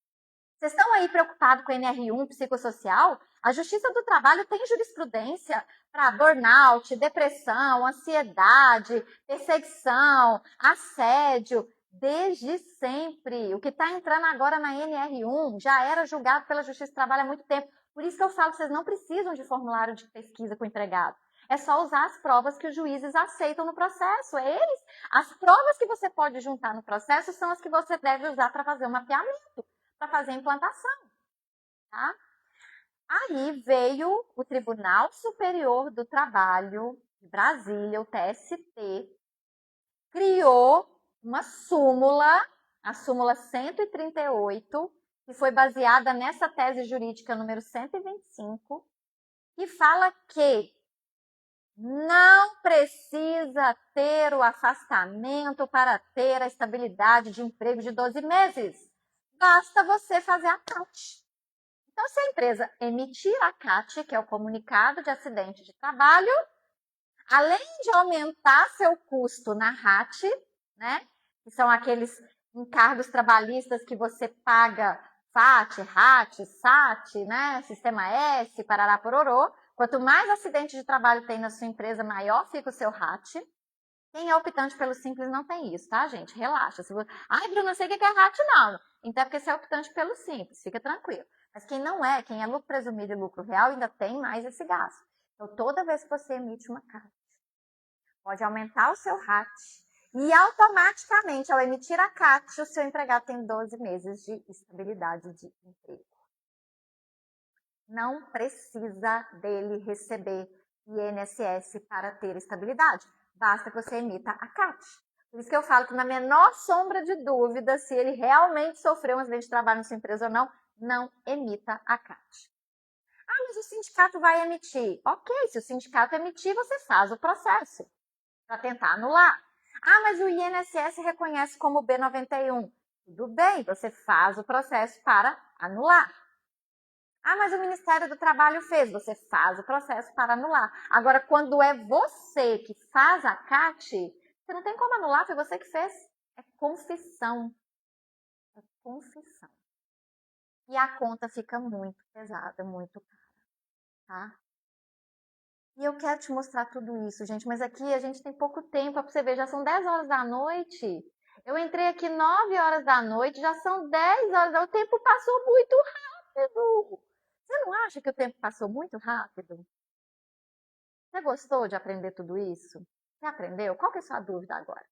Vocês estão aí preocupados com NR1 psicossocial? A Justiça do Trabalho tem jurisprudência para burnout, depressão, ansiedade, perseguição, assédio, desde sempre. O que está entrando agora na NR1 já era julgado pela Justiça do Trabalho há muito tempo. Por isso que eu falo que vocês não precisam de formulário de pesquisa com o empregado. É só usar as provas que os juízes aceitam no processo. As provas que você pode juntar no processo são as que você deve usar para fazer o mapeamento, para fazer a implantação, tá? Aí veio o Tribunal Superior do Trabalho de Brasília, o TST, criou uma súmula, a súmula 138, que foi baseada nessa tese jurídica número 125, que fala que não precisa ter o afastamento para ter a estabilidade de emprego de 12 meses. Basta você fazer a CAT. Então, se a empresa emitir a CAT, que é o comunicado de acidente de trabalho, além de aumentar seu custo na RAT, né, que são aqueles encargos trabalhistas que você paga FAT, RAT, SAT, né, Sistema S, Parará Pororô, quanto mais acidente de trabalho tem na sua empresa, maior fica o seu RAT. Quem é optante pelo Simples não tem isso, tá, gente? Relaxa. Ai, Bruno, não sei o que é RAT, não. Então é porque você é optante pelo Simples, fica tranquilo. Mas quem não é, quem é lucro presumido e lucro real, ainda tem mais esse gasto. Então, toda vez que você emite uma CAT, pode aumentar o seu RAT e automaticamente, ao emitir a CAT, o seu empregado tem 12 meses de estabilidade de emprego. Não precisa dele receber INSS para ter estabilidade. Basta que você emita a CAT. Por isso que eu falo que na menor sombra de dúvida, se ele realmente sofreu um acidente de trabalho na sua empresa ou não, não emita a CAT. Ah, mas o sindicato vai emitir. Ok, se o sindicato emitir, você faz o processo para tentar anular. Ah, mas o INSS reconhece como B91. Tudo bem, você faz o processo para anular. Ah, mas o Ministério do Trabalho fez. Você faz o processo para anular. Agora, quando é você que faz a CAT, você não tem como anular, foi você que fez. É confissão. É confissão. E a conta fica muito pesada, muito cara, tá? E eu quero te mostrar tudo isso, gente, mas aqui a gente tem pouco tempo para você ver, já são 10 horas da noite. Eu entrei aqui 9 horas da noite, já são 10 horas, o tempo passou muito rápido. Você não acha que o tempo passou muito rápido? Você gostou de aprender tudo isso? Você aprendeu? Qual que é a sua dúvida agora?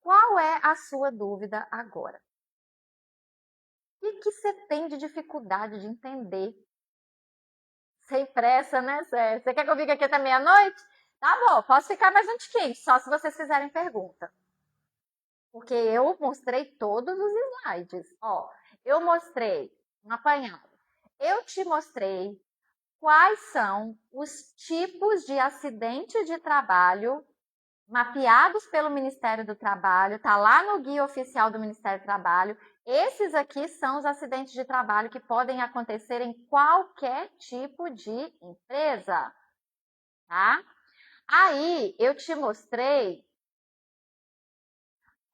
Qual é a sua dúvida agora? O que você tem de dificuldade de entender? Sem pressa, né, Cé? Você quer que eu fique aqui até meia-noite? Tá bom, posso ficar mais um tiquinho, só se vocês fizerem pergunta. Porque eu mostrei todos os slides. Ó, eu mostrei um apanhado. Eu te mostrei quais são os tipos de acidente de trabalho mapeados pelo Ministério do Trabalho, tá lá no guia oficial do Ministério do Trabalho. Esses aqui são os acidentes de trabalho que podem acontecer em qualquer tipo de empresa, tá? Aí eu te mostrei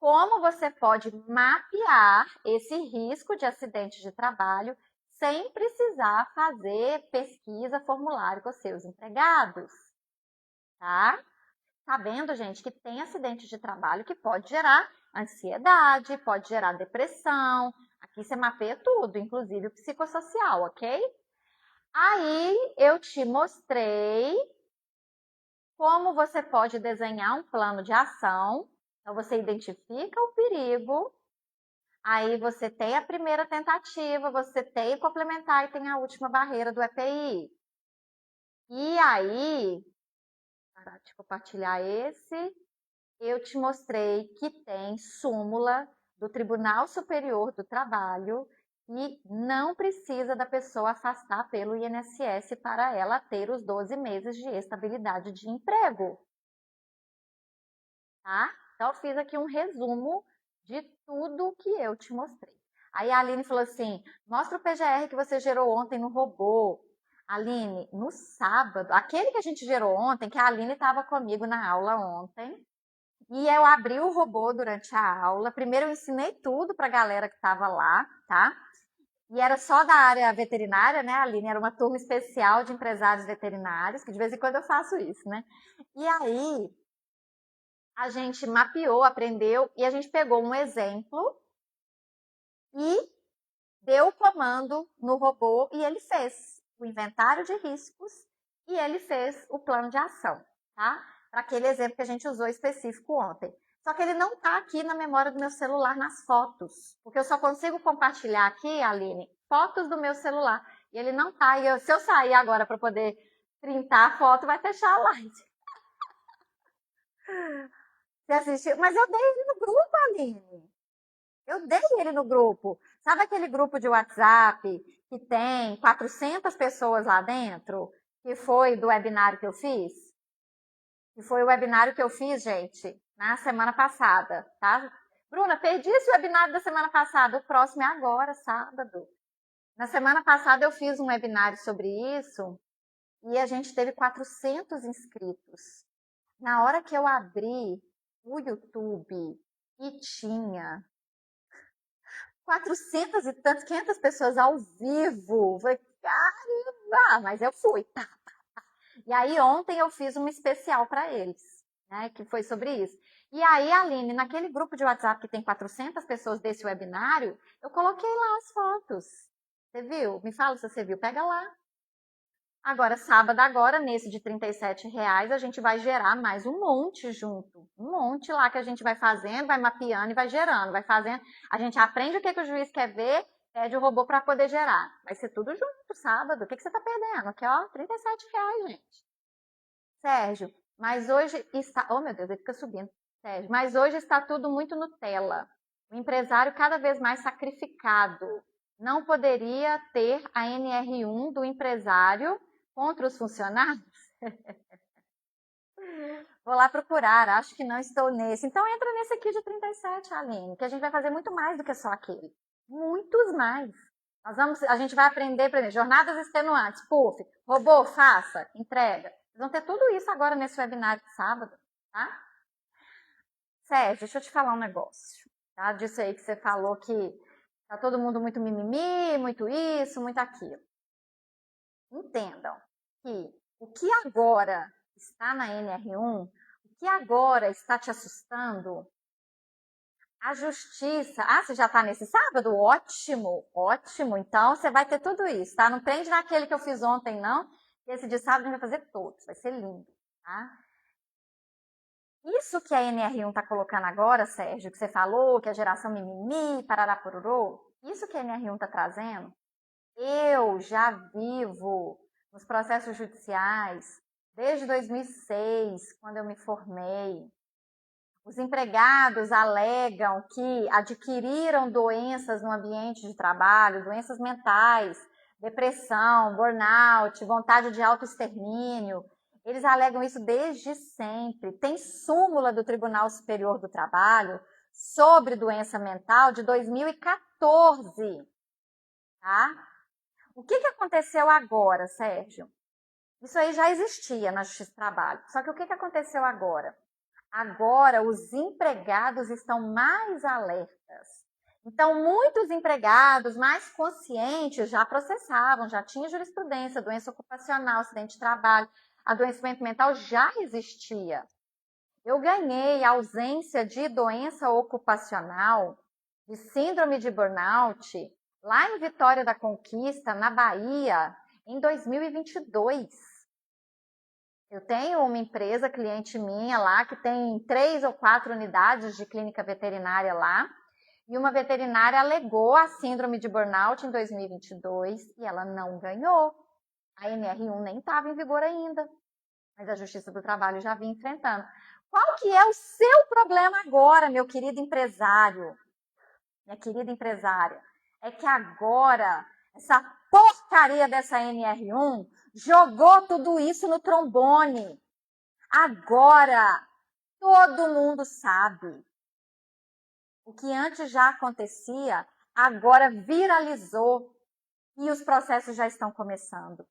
como você pode mapear esse risco de acidente de trabalho sem precisar fazer pesquisa, formulário com os seus empregados, tá? Tá vendo, gente, que tem acidente de trabalho que pode gerar ansiedade, pode gerar depressão. Aqui você mapeia tudo, inclusive o psicossocial, ok? Aí eu te mostrei como você pode desenhar um plano de ação. Então, você identifica o perigo, aí você tem a primeira tentativa, você tem o complementar e tem a última barreira do EPI. E aí, parar de compartilhar esse, eu te mostrei que tem súmula do Tribunal Superior do Trabalho e não precisa da pessoa afastar pelo INSS para ela ter os 12 meses de estabilidade de emprego. Tá? Então, eu fiz aqui um resumo de tudo que eu te mostrei. Aí a Aline falou assim, mostra o PGR que você gerou ontem no robô. Aline, no sábado, aquele que a gente gerou ontem, que a Aline estava comigo na aula ontem, e eu abri o robô durante a aula. Primeiro eu ensinei tudo para a galera que estava lá, tá? E era só da área veterinária, né, Aline? Era uma turma especial de empresários veterinários, que de vez em quando eu faço isso, né? E aí, a gente mapeou, aprendeu, e a gente pegou um exemplo e deu o comando no robô e ele fez o inventário de riscos e ele fez o plano de ação, tá? Para aquele exemplo que a gente usou específico ontem. Só que ele não está aqui na memória do meu celular nas fotos, porque eu só consigo compartilhar aqui, Aline, fotos do meu celular. E ele não está. E se eu sair agora para poder printar a foto, vai fechar a live. Você assistiu? Mas eu dei ele no grupo, Aline. Eu dei ele no grupo. Sabe aquele grupo de WhatsApp que tem 400 pessoas lá dentro? Que foi do webinário que eu fiz? Que foi o webinário que eu fiz, gente, na semana passada, tá? Bruna, perdi esse webinário da semana passada. O próximo é agora, sábado. Na semana passada eu fiz um webinário sobre isso e a gente teve 400 inscritos. Na hora que eu abri o YouTube e tinha 400 e tantos, 500 pessoas ao vivo. Falei, caramba, mas eu fui, tá. E aí ontem eu fiz uma especial para eles, né, que foi sobre isso. E aí, Aline, naquele grupo de WhatsApp que tem 400 pessoas desse webinário, eu coloquei lá as fotos. Você viu? Me fala se você viu, pega lá. Agora, sábado, agora, nesse de R$ 37, a gente vai gerar mais um monte junto. Um monte lá que a gente vai fazendo, vai mapeando e vai gerando, vai fazendo. A gente aprende o que o juiz quer ver, pede o robô para poder gerar. Vai ser tudo junto, sábado. O que você está perdendo? Aqui, ó, R$ 37, gente. Sérgio, mas hoje está... Oh, meu Deus, ele fica subindo. Sérgio, mas hoje está tudo muito Nutella. O empresário cada vez mais sacrificado. Não poderia ter a NR1 do empresário contra os funcionários? Vou lá procurar, acho que não estou nesse. Então entra nesse aqui de 37, Aline, que a gente vai fazer muito mais do que só aquele. Muitos mais. A gente vai aprender, por exemplo, jornadas extenuantes, puf, robô, faça, entrega. Vocês vão ter tudo isso agora nesse webinário de sábado, tá? Sérgio, deixa eu te falar um negócio, tá? Disso aí que você falou que tá todo mundo muito mimimi, muito isso, muito aquilo. Entendam que o que agora está na NR1, o que agora está te assustando, a justiça. Ah, você já está nesse sábado? Ótimo, ótimo. Então você vai ter tudo isso, tá? Não prende naquele que eu fiz ontem, não. Esse de sábado a gente vai fazer todos, vai ser lindo, tá? Isso que a NR1 está colocando agora, Sérgio, que você falou, que é geração mimimi, parará pororô, isso que a NR1 está trazendo, eu já vivo nos processos judiciais desde 2006, quando eu me formei. Os empregados alegam que adquiriram doenças no ambiente de trabalho, doenças mentais, depressão, burnout, vontade de autoextermínio. Eles alegam isso desde sempre. Tem súmula do Tribunal Superior do Trabalho sobre doença mental de 2014, tá? O que aconteceu agora, Sérgio? Isso aí já existia na Justiça do Trabalho. Só que o que aconteceu agora? Agora os empregados estão mais alertas. Então, muitos empregados mais conscientes já processavam, já tinha jurisprudência, doença ocupacional, acidente de trabalho, adoecimento mental já existia. Eu ganhei ausência de doença ocupacional, de síndrome de burnout, lá em Vitória da Conquista, na Bahia, em 2022. Eu tenho uma empresa, cliente minha lá, que tem 3 ou 4 unidades de clínica veterinária lá, e uma veterinária alegou a síndrome de burnout em 2022 e ela não ganhou. A NR1 nem estava em vigor ainda, mas a Justiça do Trabalho já vinha enfrentando. Qual que é o seu problema agora, meu querido empresário? Minha querida empresária, é que agora essa porcaria dessa NR1 jogou tudo isso no trombone. Agora todo mundo sabe. O que antes já acontecia, agora viralizou e os processos já estão começando.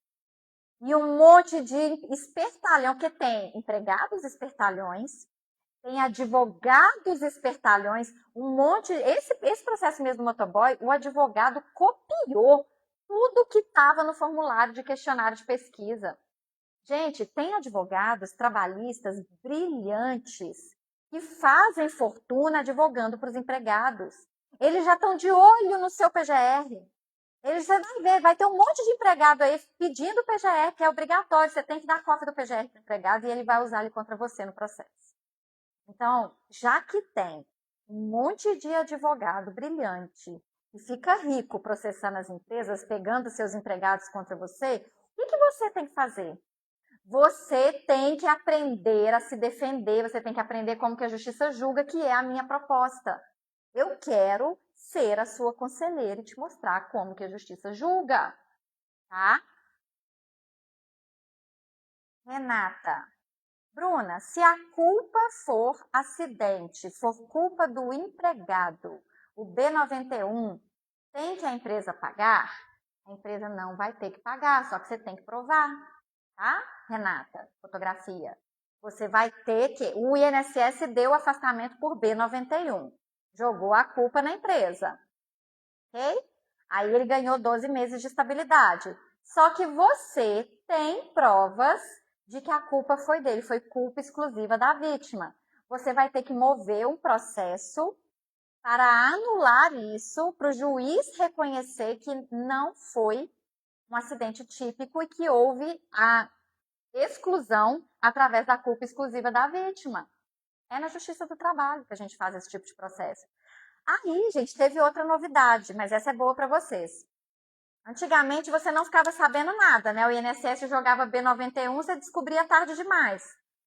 E um monte de espertalhão, que tem empregados espertalhões, tem advogados espertalhões, um monte. Esse processo mesmo do motoboy, o advogado copiou tudo que estava no formulário de questionário de pesquisa. Gente, tem advogados trabalhistas brilhantes que fazem fortuna advogando para os empregados. Eles já estão de olho no seu PGR. Você vai ver, vai ter um monte de empregado aí pedindo o PGR, que é obrigatório, você tem que dar cópia do PGR para o empregado e ele vai usar ele contra você no processo. Então, já que tem um monte de advogado brilhante que fica rico processando as empresas, pegando seus empregados contra você, o que você tem que fazer? Você tem que aprender a se defender, você tem que aprender como que a justiça julga, que é a minha proposta. Eu quero ser a sua conselheira e te mostrar como que a justiça julga, tá? Renata, Bruna, se a culpa for acidente, for culpa do empregado, o B91, tem que a empresa pagar? A empresa não vai ter que pagar, só que você tem que provar, tá, Renata? Fotografia. Você vai ter que... O INSS deu afastamento por B91, jogou a culpa na empresa, ok? Aí ele ganhou 12 meses de estabilidade. Só que você tem provas de que a culpa foi dele, foi culpa exclusiva da vítima. Você vai ter que mover um processo para anular isso, para o juiz reconhecer que não foi um acidente típico e que houve a exclusão através da culpa exclusiva da vítima. É na Justiça do Trabalho que a gente faz esse tipo de processo. Aí, gente, teve outra novidade, mas essa é boa para vocês. Antigamente você não ficava sabendo nada, né? O INSS jogava B91, você descobria tarde demais.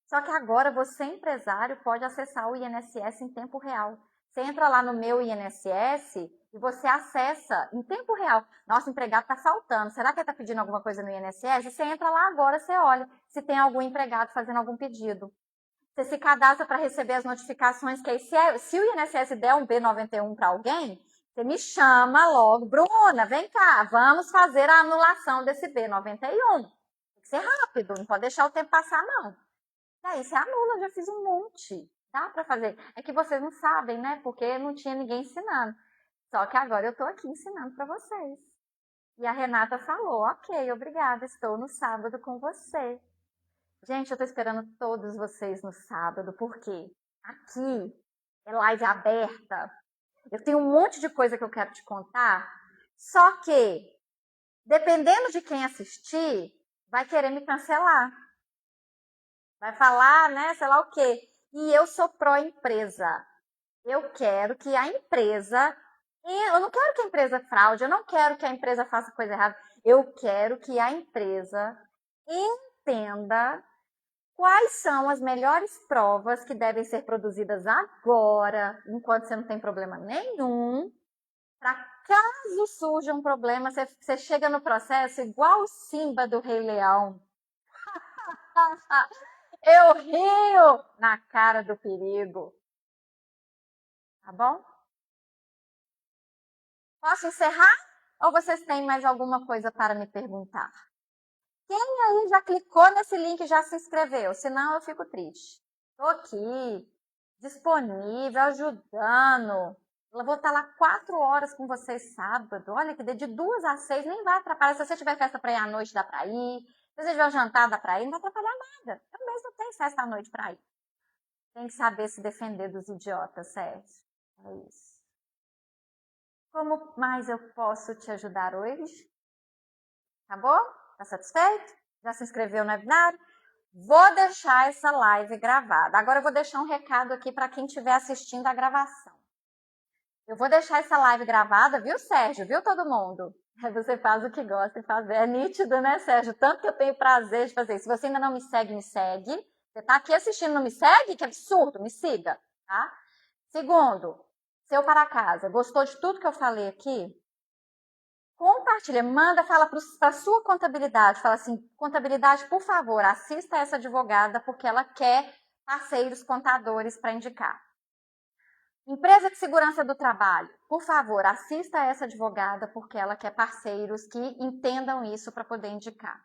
Só que agora você, empresário, pode acessar o INSS em tempo real. Você entra lá no Meu INSS e você acessa em tempo real. Nosso empregado está faltando. Será que ele está pedindo alguma coisa no INSS? Você entra lá agora, você olha se tem algum empregado fazendo algum pedido. Você se cadastra para receber as notificações, que aí se o INSS der um B91 para alguém, você me chama logo, Bruna, vem cá, vamos fazer a anulação desse B91. Tem que ser rápido, não pode deixar o tempo passar, não. E aí você anula, eu já fiz um monte. Dá para fazer. É que vocês não sabem, né? Porque não tinha ninguém ensinando. Só que agora eu estou aqui ensinando para vocês. E a Renata falou, ok, obrigada, estou no sábado com você. Gente, eu tô esperando todos vocês no sábado, porque aqui é live aberta. Eu tenho um monte de coisa que eu quero te contar, só que, dependendo de quem assistir, vai querer me cancelar. Vai falar, né, sei lá o quê. E eu sou pró-empresa. Eu quero que a empresa... Eu não quero que a empresa fraude, eu não quero que a empresa faça coisa errada. Eu quero que a empresa entenda quais são as melhores provas que devem ser produzidas agora, enquanto você não tem problema nenhum, para caso surja um problema, você chega no processo igual o Simba do Rei Leão. Eu rio na cara do perigo. Tá bom? Posso encerrar? Ou vocês têm mais alguma coisa para me perguntar? Quem aí já clicou nesse link e já se inscreveu? Senão eu fico triste. Estou aqui, disponível, ajudando. Eu vou estar lá 4 horas com vocês sábado. Olha que de 2 às 6 nem vai atrapalhar. Se você tiver festa para ir à noite, dá para ir. Se você tiver jantar, dá para ir. Não vai atrapalhar nada. Eu mesmo tenho festa à noite para ir. Tem que saber se defender dos idiotas, Sérgio. É isso. Como mais eu posso te ajudar hoje? Acabou? Tá satisfeito? Já se inscreveu no webinar? Vou deixar essa live gravada. Agora eu vou deixar um recado aqui para quem estiver assistindo a gravação. Eu vou deixar essa live gravada, viu, Sérgio? Viu, todo mundo? Você faz o que gosta de fazer. É nítido, né, Sérgio? Tanto que eu tenho prazer de fazer. Se você ainda não me segue, me segue. Você tá aqui assistindo, não me segue? Que absurdo, me siga, tá? Segundo, seu para casa, gostou de tudo que eu falei aqui? Compartilha, manda, fala para a sua contabilidade, fala assim, contabilidade, por favor, assista essa advogada porque ela quer parceiros contadores para indicar. Empresa de segurança do trabalho, por favor, assista essa advogada porque ela quer parceiros que entendam isso para poder indicar.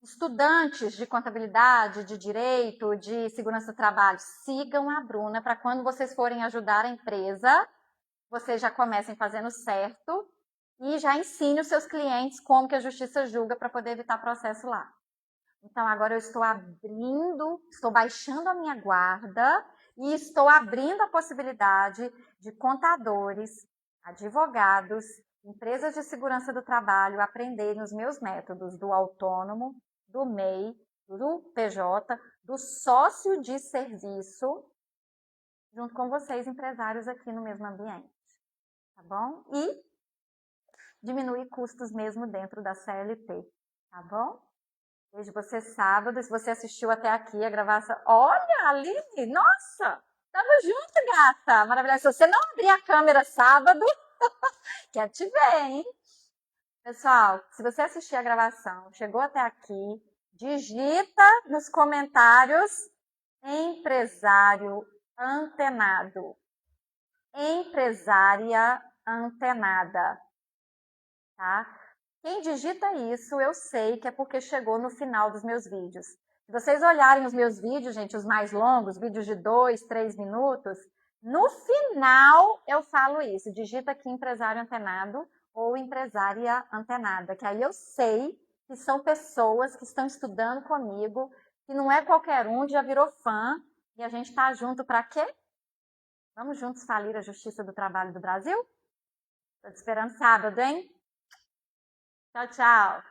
Estudantes de contabilidade, de direito, de segurança do trabalho, sigam a Bruna para quando vocês forem ajudar a empresa, vocês já comecem fazendo certo e já ensine os seus clientes como que a justiça julga para poder evitar processo lá. Então, agora eu estou baixando a minha guarda e estou abrindo a possibilidade de contadores, advogados, empresas de segurança do trabalho aprenderem os meus métodos do autônomo, do MEI, do PJ, do sócio de serviço, junto com vocês, empresários, aqui no mesmo ambiente. Tá bom? E diminuir custos mesmo dentro da CLT. Tá bom? Vejo você sábado. Se você assistiu até aqui a gravação. Olha, Aline, nossa! Tamo junto, gata! Maravilhosa. Se você não abrir a câmera sábado, quer te ver, hein? Pessoal, se você assistir a gravação, chegou até aqui, digita nos comentários empresário antenado. Empresária antenada. Tá? Quem digita isso, eu sei que é porque chegou no final dos meus vídeos. Se vocês olharem os meus vídeos, gente, os mais longos, vídeos de 2, 3 minutos, no final eu falo isso. Digita aqui empresário antenado ou empresária antenada, que aí eu sei que são pessoas que estão estudando comigo, que não é qualquer um, já virou fã, e a gente tá junto para quê? Vamos juntos falir a Justiça do Trabalho do Brasil? Tô te esperando sábado, hein? Tchau, tchau.